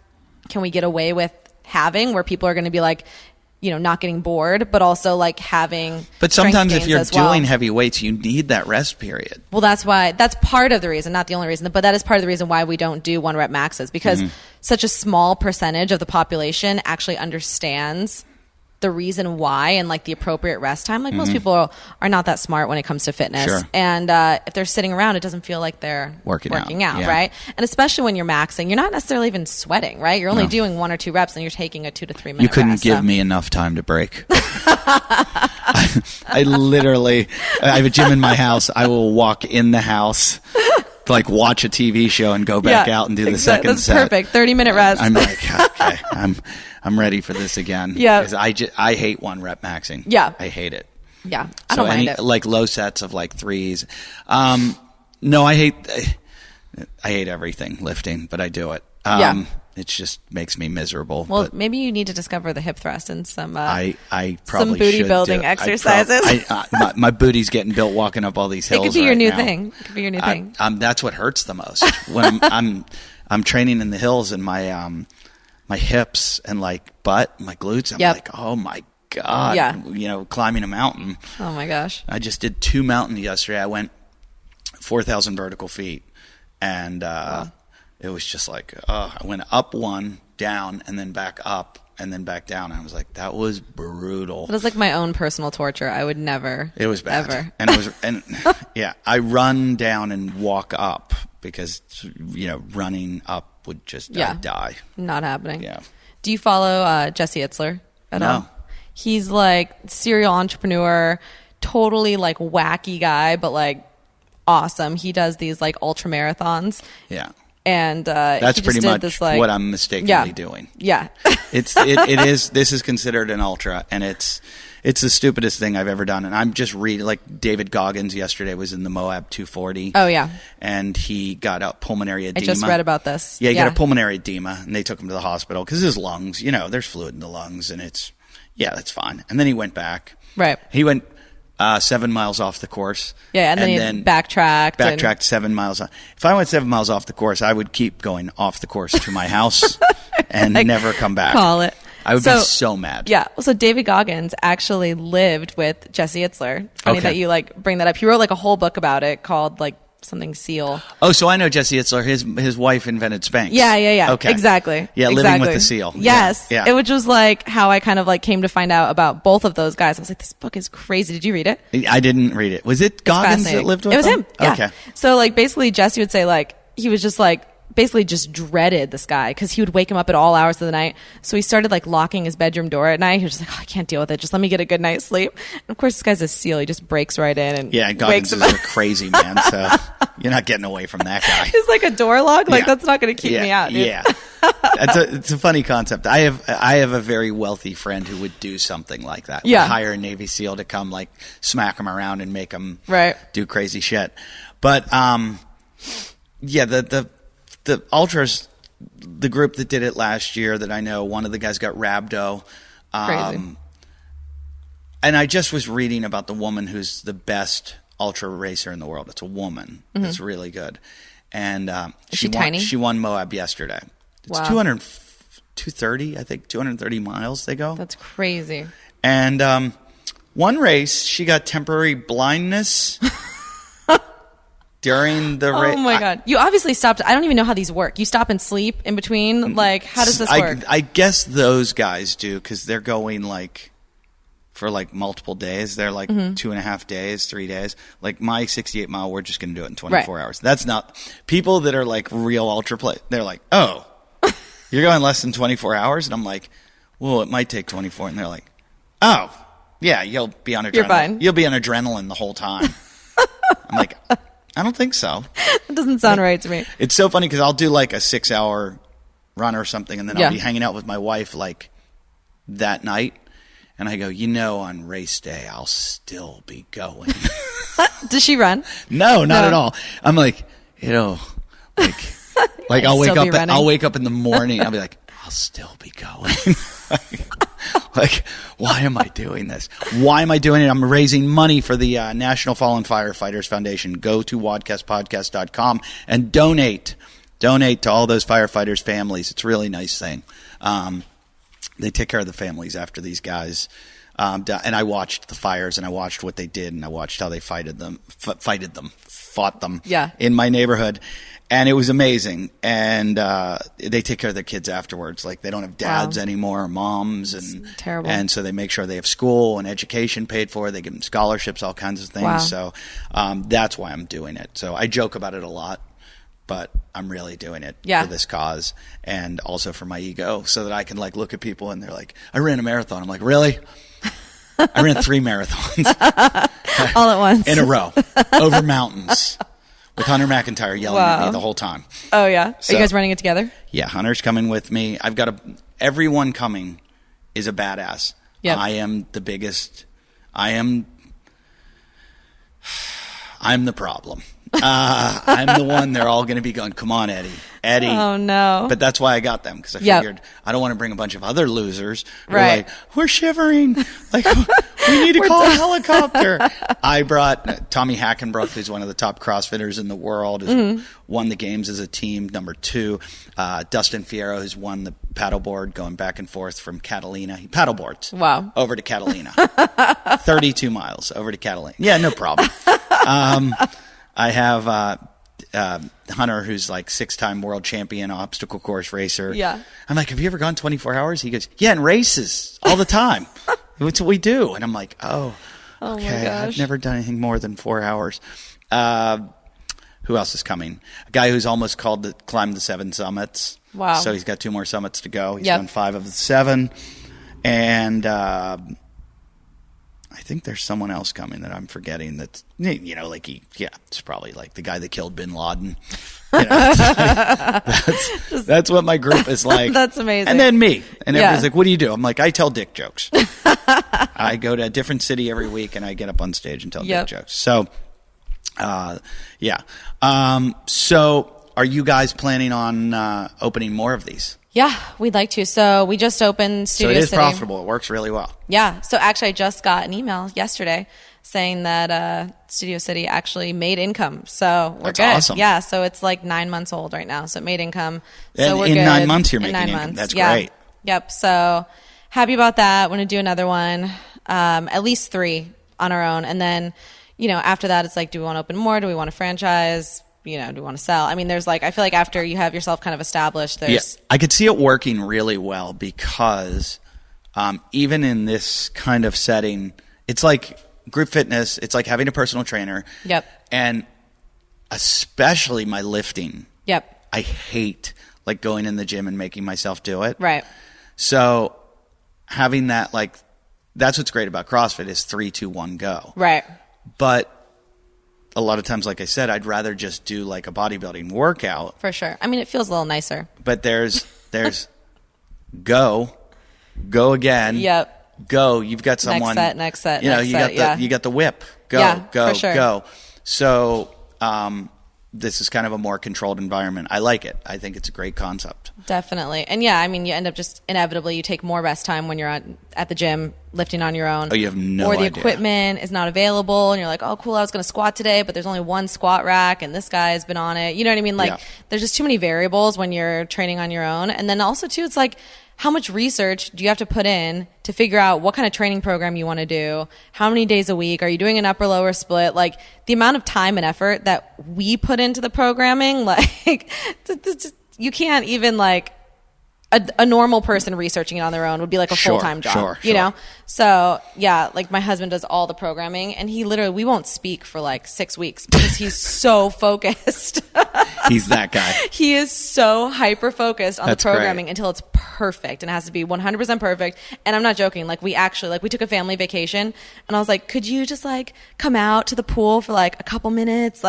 can we get away with having, where people are going to be like, you know, not getting bored, but also like having. But sometimes if you're doing well. heavy weights, you need that rest period. Well, that's part of the reason, not the only reason, but that is part of the reason why we don't do 1 rep maxes, because such a small percentage of the population actually understands the reason why and like the appropriate rest time. Like most people are not that smart when it comes to fitness. Sure. And if they're sitting around, it doesn't feel like they're working out, yeah. right? And especially when you're maxing, you're not neciterally even sweating, right? You're only doing 1 or 2 reps and you're taking a 2 to 3 minute You couldn't rest, give me enough time to break. I literally, I have a gym in my house. I will walk in the house, like watch a TV show and go back out and do the second That's set. perfect. 30-minute rest. I'm like, okay, I'm ready for this again. Yeah. Because I hate 1 rep maxing. Yeah. I hate it. Yeah. I don't mind it. Like low sets of like 3s. No, I hate everything lifting, but I do it. It just makes me miserable. Well, but maybe you need to discover the hip thrust and some I probably some booty should building exercises. My booty's getting built walking up all these hills. It could be your right new now. thing. It could be your new thing. That's what hurts the most when I'm training in the hills and my hips and like butt, my glutes. I'm like, oh my God. Yeah. You know, climbing a mountain. Oh my gosh. I just did 2 mountains yesterday. I went 4,000 vertical feet, and it was just like, I went up 1, down, and then back up, and then back down. I was like, that was brutal. It was like my own personal torture. I would never. It was bad. Ever. And it was, yeah, I run down and walk up because, you know, running up would just I'd die. Not happening. Yeah. Do you follow Jesse Itzler at all? No. He's like serial entrepreneur, totally like wacky guy, but like awesome. He does these like ultra marathons. Yeah. And that's he pretty just much did this, like, what I'm mistakenly doing. Yeah. It is. This is considered an ultra, and it's the stupidest thing I've ever done. And I'm just reading, like David Goggins yesterday was in the Moab 240. Oh yeah. And he got a pulmonary edema. I just read about this. Yeah, he got a pulmonary edema, and they took him to the hospital because his lungs, you know, there's fluid in the lungs, and that's fine. And then he went back. Right. He went 7 miles off the course. Yeah, and then he backtracked 7 miles. If I went 7 miles off the course, I would keep going off the course to my house and like, never come back. Call it. I would be so mad. Yeah. So David Goggins actually lived with Jesse Itzler. Funny that you like bring that up. He wrote like a whole book about it called like something seal. Oh, so I know Jesse Itzler. His wife invented Spanx. Yeah. Okay. Exactly. Yeah, living with the seal. Yes. Yeah. It was just like how I kind of like came to find out about both of those guys. I was like, this book is crazy. Did you read it? I didn't read it. Was it Goggins that lived with It was them? him. Yeah. Okay. So like basically Jesse would say like he was just like basically just dreaded this guy because he would wake him up at all hours of the night. So he started like locking his bedroom door at night. He was just like, I can't deal with it. Just let me get a good night's sleep. And of course, this guy's a seal. He just breaks right in and Goggins wakes him is a crazy man. So you're not getting away from that guy. He's like a door lock. Like that's not going to keep me out. Dude. Yeah. It's a funny concept. I have a very wealthy friend who would do something like that. Yeah. Would hire a Navy SEAL to come like smack him around and make him do crazy shit. But the ultras, the group that did it last year that I know, one of the guys got rhabdo. Crazy. And I just was reading about the woman who's the best ultra racer in the world. It's a woman. It's really good. And she tiny? She won Moab yesterday. It's 230, I think, 230 miles they go. That's crazy. And one race, she got temporary blindness during the race. Oh my God. You obviously stopped. I don't even know how these work. You stop and sleep in between? Like, how does this work? I guess those guys do because they're going like for like multiple days. They're like 2.5 days, 3 days. Like my 68 mile, we're just going to do it in 24 hours. That's not people that are like real ultra play. They're like, oh, you're going less than 24 hours. And I'm like, well, it might take 24. And they're like, oh yeah, you'll be on adrenaline. You're fine. You'll be on adrenaline the whole time. I'm like, I don't think so. That doesn't sound right to me. It's so funny because I'll do like a 6-hour run or something, and then I'll be hanging out with my wife like that night, and I go, on race day I'll still be going. Does she run? No, not at all. I'm like, like I'll wake up in the morning. I'll be like, I'll still be going. Like, why am I doing this? Why am I doing it? I'm raising money for the National Fallen Firefighters Foundation. Go to wadcastpodcast.com and donate to all those firefighters' families. It's a really nice thing. They take care of the families after these guys. And I watched the fires, and I watched what they did, and I watched how they fought them Yeah. in my neighborhood. And it was amazing. And they take care of their kids afterwards. Like, they don't have dads anymore, or moms. And it's terrible. And so they make sure they have school and education paid for. They give them scholarships, all kinds of things. Wow. So that's why I'm doing it. So I joke about it a lot, but I'm really doing it for this cause, and also for my ego, so that I can like look at people and they're like, I ran a marathon. I'm like, really? I ran 3 marathons all at once in a row over mountains with Hunter McIntyre yelling at me the whole time. Oh yeah. So, are you guys running it together? Yeah. Hunter's coming with me. I've got everyone coming is a badass. Yep. I am the biggest. I'm the problem. I'm the one they're all going to be going, come on, Eddie. Oh, no. But that's why I got them, because I figured I don't want to bring a bunch of other losers who are like, we're shivering. Like, we need to call a helicopter. I brought Tommy Hackenbrook, who's one of the top CrossFitters in the world, who's won the games as a team, number 2. Dustin Fierro, who's won the paddleboard going back and forth from Catalina. He paddleboards. Wow. Over to Catalina. 32 miles over to Catalina. Yeah, no problem. I have Hunter, who's like 6-time world champion obstacle course racer. Yeah. I'm like, have you ever gone 24 hours? He goes, yeah, in races all the time. That's what we do. And I'm like, okay, my gosh. I've never done anything more than 4 hours. Who else is coming? A guy who's almost climbed the 7 summits. Wow. So he's got 2 more summits to go. He's done 5 of the 7. And I think there's someone else coming that I'm forgetting. That's, like it's probably like the guy that killed Bin Laden. That's what my group is like. That's amazing. And then me. And everybody's like, what do you do? I'm like, I tell dick jokes. I go to a different city every week, and I get up on stage and tell dick jokes. So, so are you guys planning on opening more of these? Yeah, we'd like to. So we just opened Studio City. So it is profitable. It works really well. Yeah. So actually, I just got an email yesterday saying that Studio City actually made income. So we're That's good. Awesome. Yeah. So it's like 9 months old right now. So it made income. So and we're in good. 9 months, you're in making 9 income. months. That's great. Yep. So happy about that. Want to do another one, at least 3 on our own. And then, after that, it's like, do we want to open more? Do we want to franchise? Do we want to sell? I mean, there's I feel like after you have yourself kind of established, there's... I could see it working really well, because even in this kind of setting, it's like group fitness. It's like having a personal trainer. Yep. And especially my lifting. Yep. I hate going in the gym and making myself do it. Right. So having that, that's what's great about CrossFit is 3, 2, 1, go. Right. But a lot of times, like I said, I'd rather just do a bodybuilding workout. For sure. I mean, it feels a little nicer. But there's go again. Yep. Go. You've got someone. Next set. You got the whip. Go. Yeah, go. for sure. Go. So this is kind of a more controlled environment. I like it. I think it's a great concept. Definitely. And yeah, I mean, you end up just inevitably, you take more rest time when you're at the gym lifting on your own. Oh, you have no idea. Or the equipment is not available and you're like, oh, cool, I was going to squat today, but there's only one squat rack and this guy's been on it. You know what I mean? There's just too many variables when you're training on your own. And then also too, it's like, how much research do you have to put in to figure out what kind of training program you want to do? How many days a week? Are you doing an upper lower split? The amount of time and effort that we put into the programming, you can't even a normal person researching it on their own would be a full-time job, you know? So yeah, my husband does all the programming and we won't speak for 6 weeks because he's so focused. He's that guy. He is so hyper-focused on That's the programming great. until it's perfect and it has to be 100% perfect. And I'm not joking. We took a family vacation and I was like, could you just come out to the pool for a couple minutes,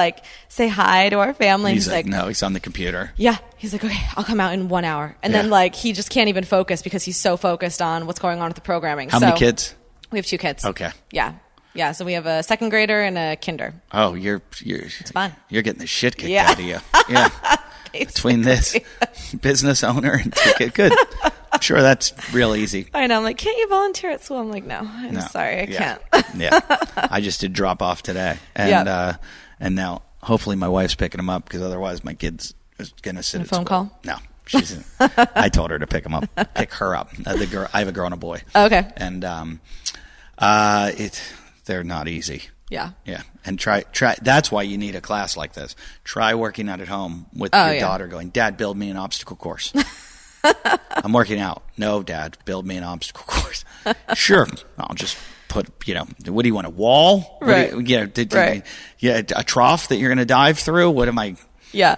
say hi to our family? He's like, no, he's on the computer. Yeah. He's like, okay, I'll come out in 1 hour. And then he just can't even focus because he's so focused on what's going on with the programming. How many kids? We have 2 kids. Okay. Yeah. Yeah. So we have a 2nd grader and a kinder. Oh, it's fun. You're getting the shit kicked out of you. Yeah. Between this business owner and 2 kids. Good. I'm sure that's real easy. I know. I'm like, can't you volunteer at school? I'm like, no, I'm sorry. I can't. Yeah. I just did drop off today. And, and now hopefully my wife's picking him up because otherwise my kid's going to sit at phone school. call? No. I told her to pick her up. The girl, I have a girl and a boy. Okay. And they're not easy. Yeah. Yeah. And try. That's why you need a class like this. Try working out at home with your daughter going, Dad, build me an obstacle course. I'm working out. No, Dad, build me an obstacle course. Sure. I'll just put, what do you want, a wall? Right. A trough that you're going to dive through? What am I? Yeah.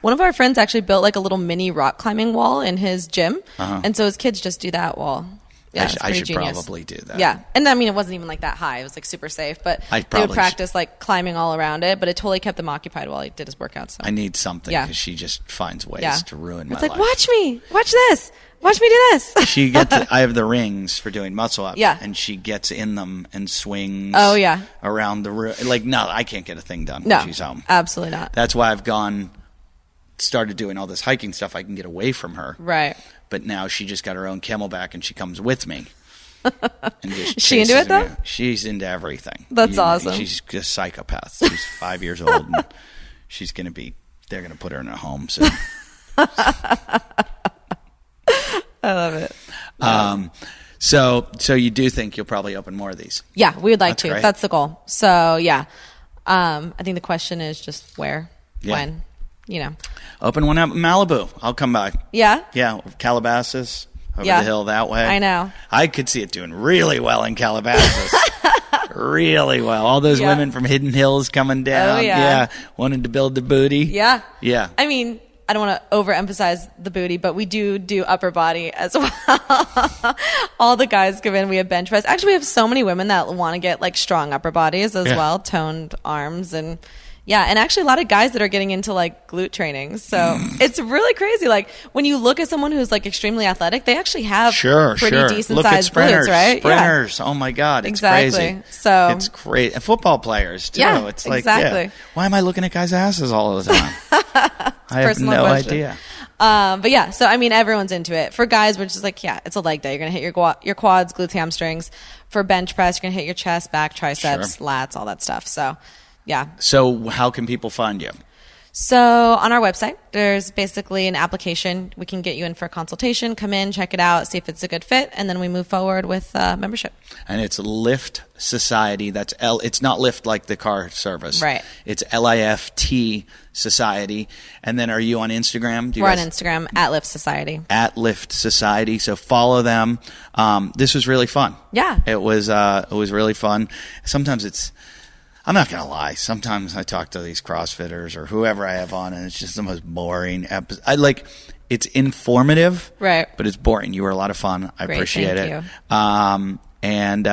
One of our friends actually built like a little mini rock climbing wall in his gym. And so his kids just do that wall. Yeah, I should genius. probably do that. Yeah. And I mean, it wasn't even like that high. It was like super safe, but they would practice like climbing all around it, but it totally kept them occupied while he did his workout. So I need something because she just finds ways to ruin my life. It's like, watch me, watch this, watch me do this. She gets, I have the rings for doing muscle ups. Yeah. And she gets in them and swings around the room. Like, no, I can't get a thing done when she's home. Absolutely not. That's why I've started doing all this hiking stuff. I can get away from her. Right. But now she just got her own camelback and she comes with me. And just Is she into it though? She's into everything. That's awesome. She's a psychopath. She's 5 years old and they're going to put her in a home soon. I love it. So you do think you'll probably open more of these? Yeah, we would like to. Great. That's the goal. So yeah. I think the question is just where, when, Open one up in Malibu. I'll come by. Yeah? Yeah, Calabasas, over the hill that way. I know. I could see it doing really well in Calabasas. Really well. All those women from Hidden Hills coming down. Oh, yeah. Wanted to build the booty. Yeah. Yeah. I mean, I don't want to overemphasize the booty, but we do upper body as well. All the guys give in. We have bench press. Actually, we have so many women that want to get like strong upper bodies as well, toned arms and and actually a lot of guys that are getting into like glute training. So it's really crazy. Like when you look at someone who's like extremely athletic, they actually have pretty decent sized glutes, right? Sprinters. Yeah. Oh my God. It's crazy. So it's great. And football players too. Yeah, it's like, why am I looking at guys' asses all the time? I have no idea. But yeah, so I mean, everyone's into it. For guys, we're just like, it's a leg day. You're going to hit your quads, glutes, hamstrings. For bench press, you're going to hit your chest, back, triceps, lats, all that stuff. So yeah. So how can people find you? So on our website, there's basically an application. We can get you in for a consultation, come in, check it out, see if it's a good fit, and then we move forward with membership. And it's Lyft Society. That's it's not Lyft like the car service. Right. It's LIFT Society. And then are you on Instagram? We're on Instagram at Lyft Society. At Lyft Society. So follow them. This was really fun. Yeah. It was really fun. Sometimes I'm not going to lie. Sometimes I talk to these CrossFitters or whoever I have on, and it's just the most boring episode. It's informative, right? But it's boring. You were a lot of fun. I appreciate it. You. And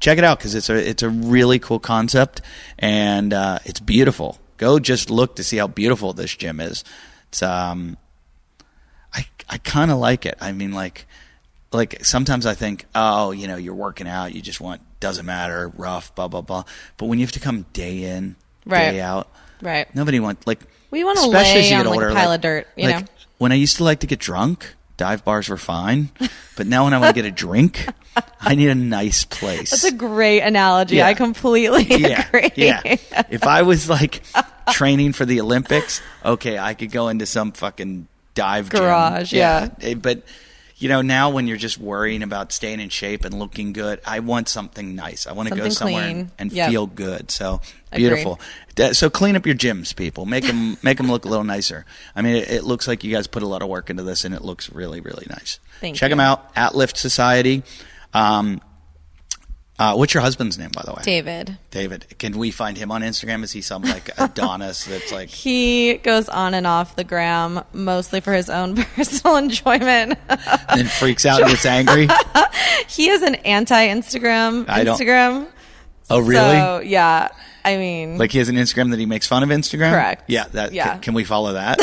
check it out because it's a really cool concept, and it's beautiful. Go just look to see how beautiful this gym is. It's I kind of like it. I mean, like sometimes I think, you're working out, you just doesn't matter, rough, blah, blah, blah. But when you have to come day in, day out, right? Nobody wants, we want to lay on older, a pile of dirt, you know? When I used to like to get drunk, dive bars were fine. But now when I want to get a drink, I need a nice place. That's a great analogy. I completely agree. Yeah. If I was training for the Olympics, okay, I could go into some fucking dive garage, gym. But now when you're just worrying about staying in shape and looking good, I want something nice. I want to go somewhere and feel good. So beautiful. So clean up your gyms, people. Make them look a little nicer. I mean, it looks like you guys put a lot of work into this, and it looks really, really nice. Check them out at Lyft Society. What's your husband's name, by the way? David. Can we find him on Instagram? Is he some Adonis that's like... He goes on and off the gram mostly for his own personal enjoyment. And then freaks out and gets angry? He is an anti-Instagram. Oh, really? So, yeah. I mean... Like he has an Instagram that he makes fun of Instagram? Correct. Yeah. Can we follow that?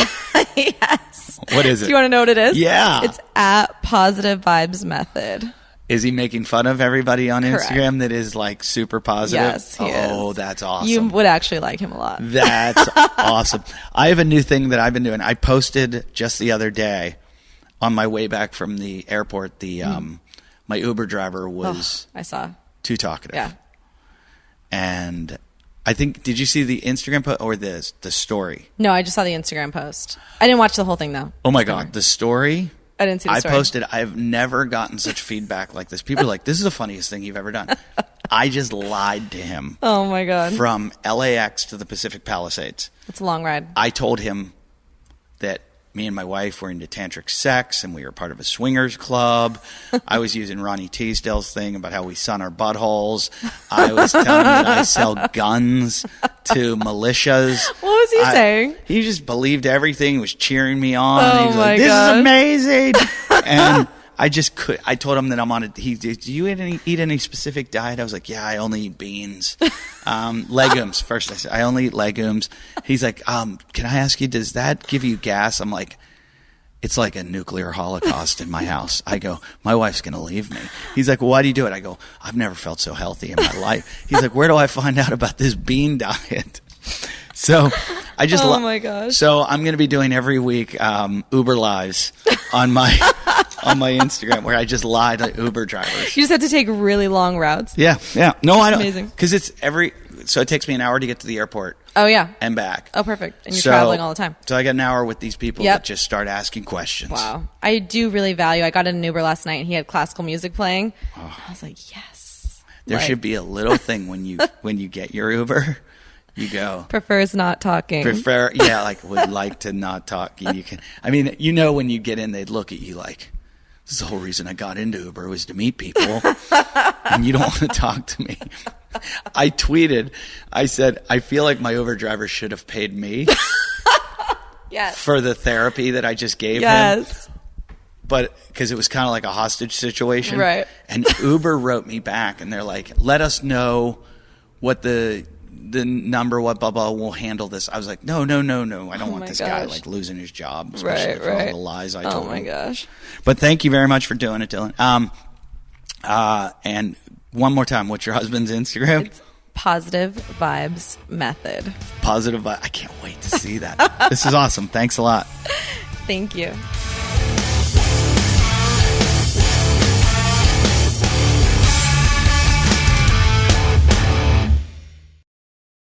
Yes. What is it? Do you want to know what it is? Yeah. It's at Positive Vibes Method. Is he making fun of everybody on Instagram that is super positive? Yes, he is. Oh, that's awesome. You would actually like him a lot. That's awesome. I have a new thing that I've been doing. I posted just the other day on my way back from the airport. My Uber driver was I saw too talkative. Yeah. And I think, did you see the Instagram post or the story? No, I just saw the Instagram post. I didn't watch the whole thing, though. Oh, my God. The story? I didn't see the story. I posted, I've never gotten such feedback like this. People are like, this is the funniest thing you've ever done. I just lied to him. Oh, my God. From LAX to the Pacific Palisades. It's a long ride. I told him that me and my wife were into tantric sex and we were part of a swingers club. I was using Ronnie Teasdale's thing about how we sun our buttholes. I was telling him that I sell guns to militias. What was he saying? He just believed everything, was cheering me on. Oh, he was like, this is amazing. And I told him that I'm on it. Do you eat any specific diet? I was like, yeah, I only eat beans. Legumes. First I said, I only eat legumes. He's like, can I ask you, does that give you gas? I'm like, it's like a nuclear holocaust in my house. I go, my wife's going to leave me. He's like, well, why do you do it? I go, I've never felt so healthy in my life. He's like, where do I find out about this bean diet? So I just, oh my gosh. So I'm going to be doing every week, Uber lives on my Instagram where I just lie to Uber drivers. You just have to take really long routes. Yeah. No, I don't. Amazing. Because so it takes me an hour to get to the airport. Oh, yeah. And back. Oh, perfect. And you're traveling all the time. So I got an hour with these people that just start asking questions. Wow. I do really value, I got in an Uber last night and he had classical music playing. Oh. I was like, yes. There should be a little thing when you get your Uber. You go. Prefers not talking. Would like to not talk. You can. I mean, when you get in, they'd look at you like, this is the whole reason I got into Uber was to meet people, and you don't want to talk to me. I tweeted, I said, I feel like my Uber driver should have paid me for the therapy that I just gave him. But because it was kind of like a hostage situation. Right. And Uber wrote me back, and they're like, let us know what the number, what blah blah, will handle this. I was like, no, I don't want this guy like losing his job, especially for all the lies I told him. Oh my gosh. But thank you very much for doing it, Dylan. And one more time, what's your husband's Instagram? It's Positive Vibes Method. Positive Vibes. I can't wait to see that. This is awesome. Thanks a lot. Thank you.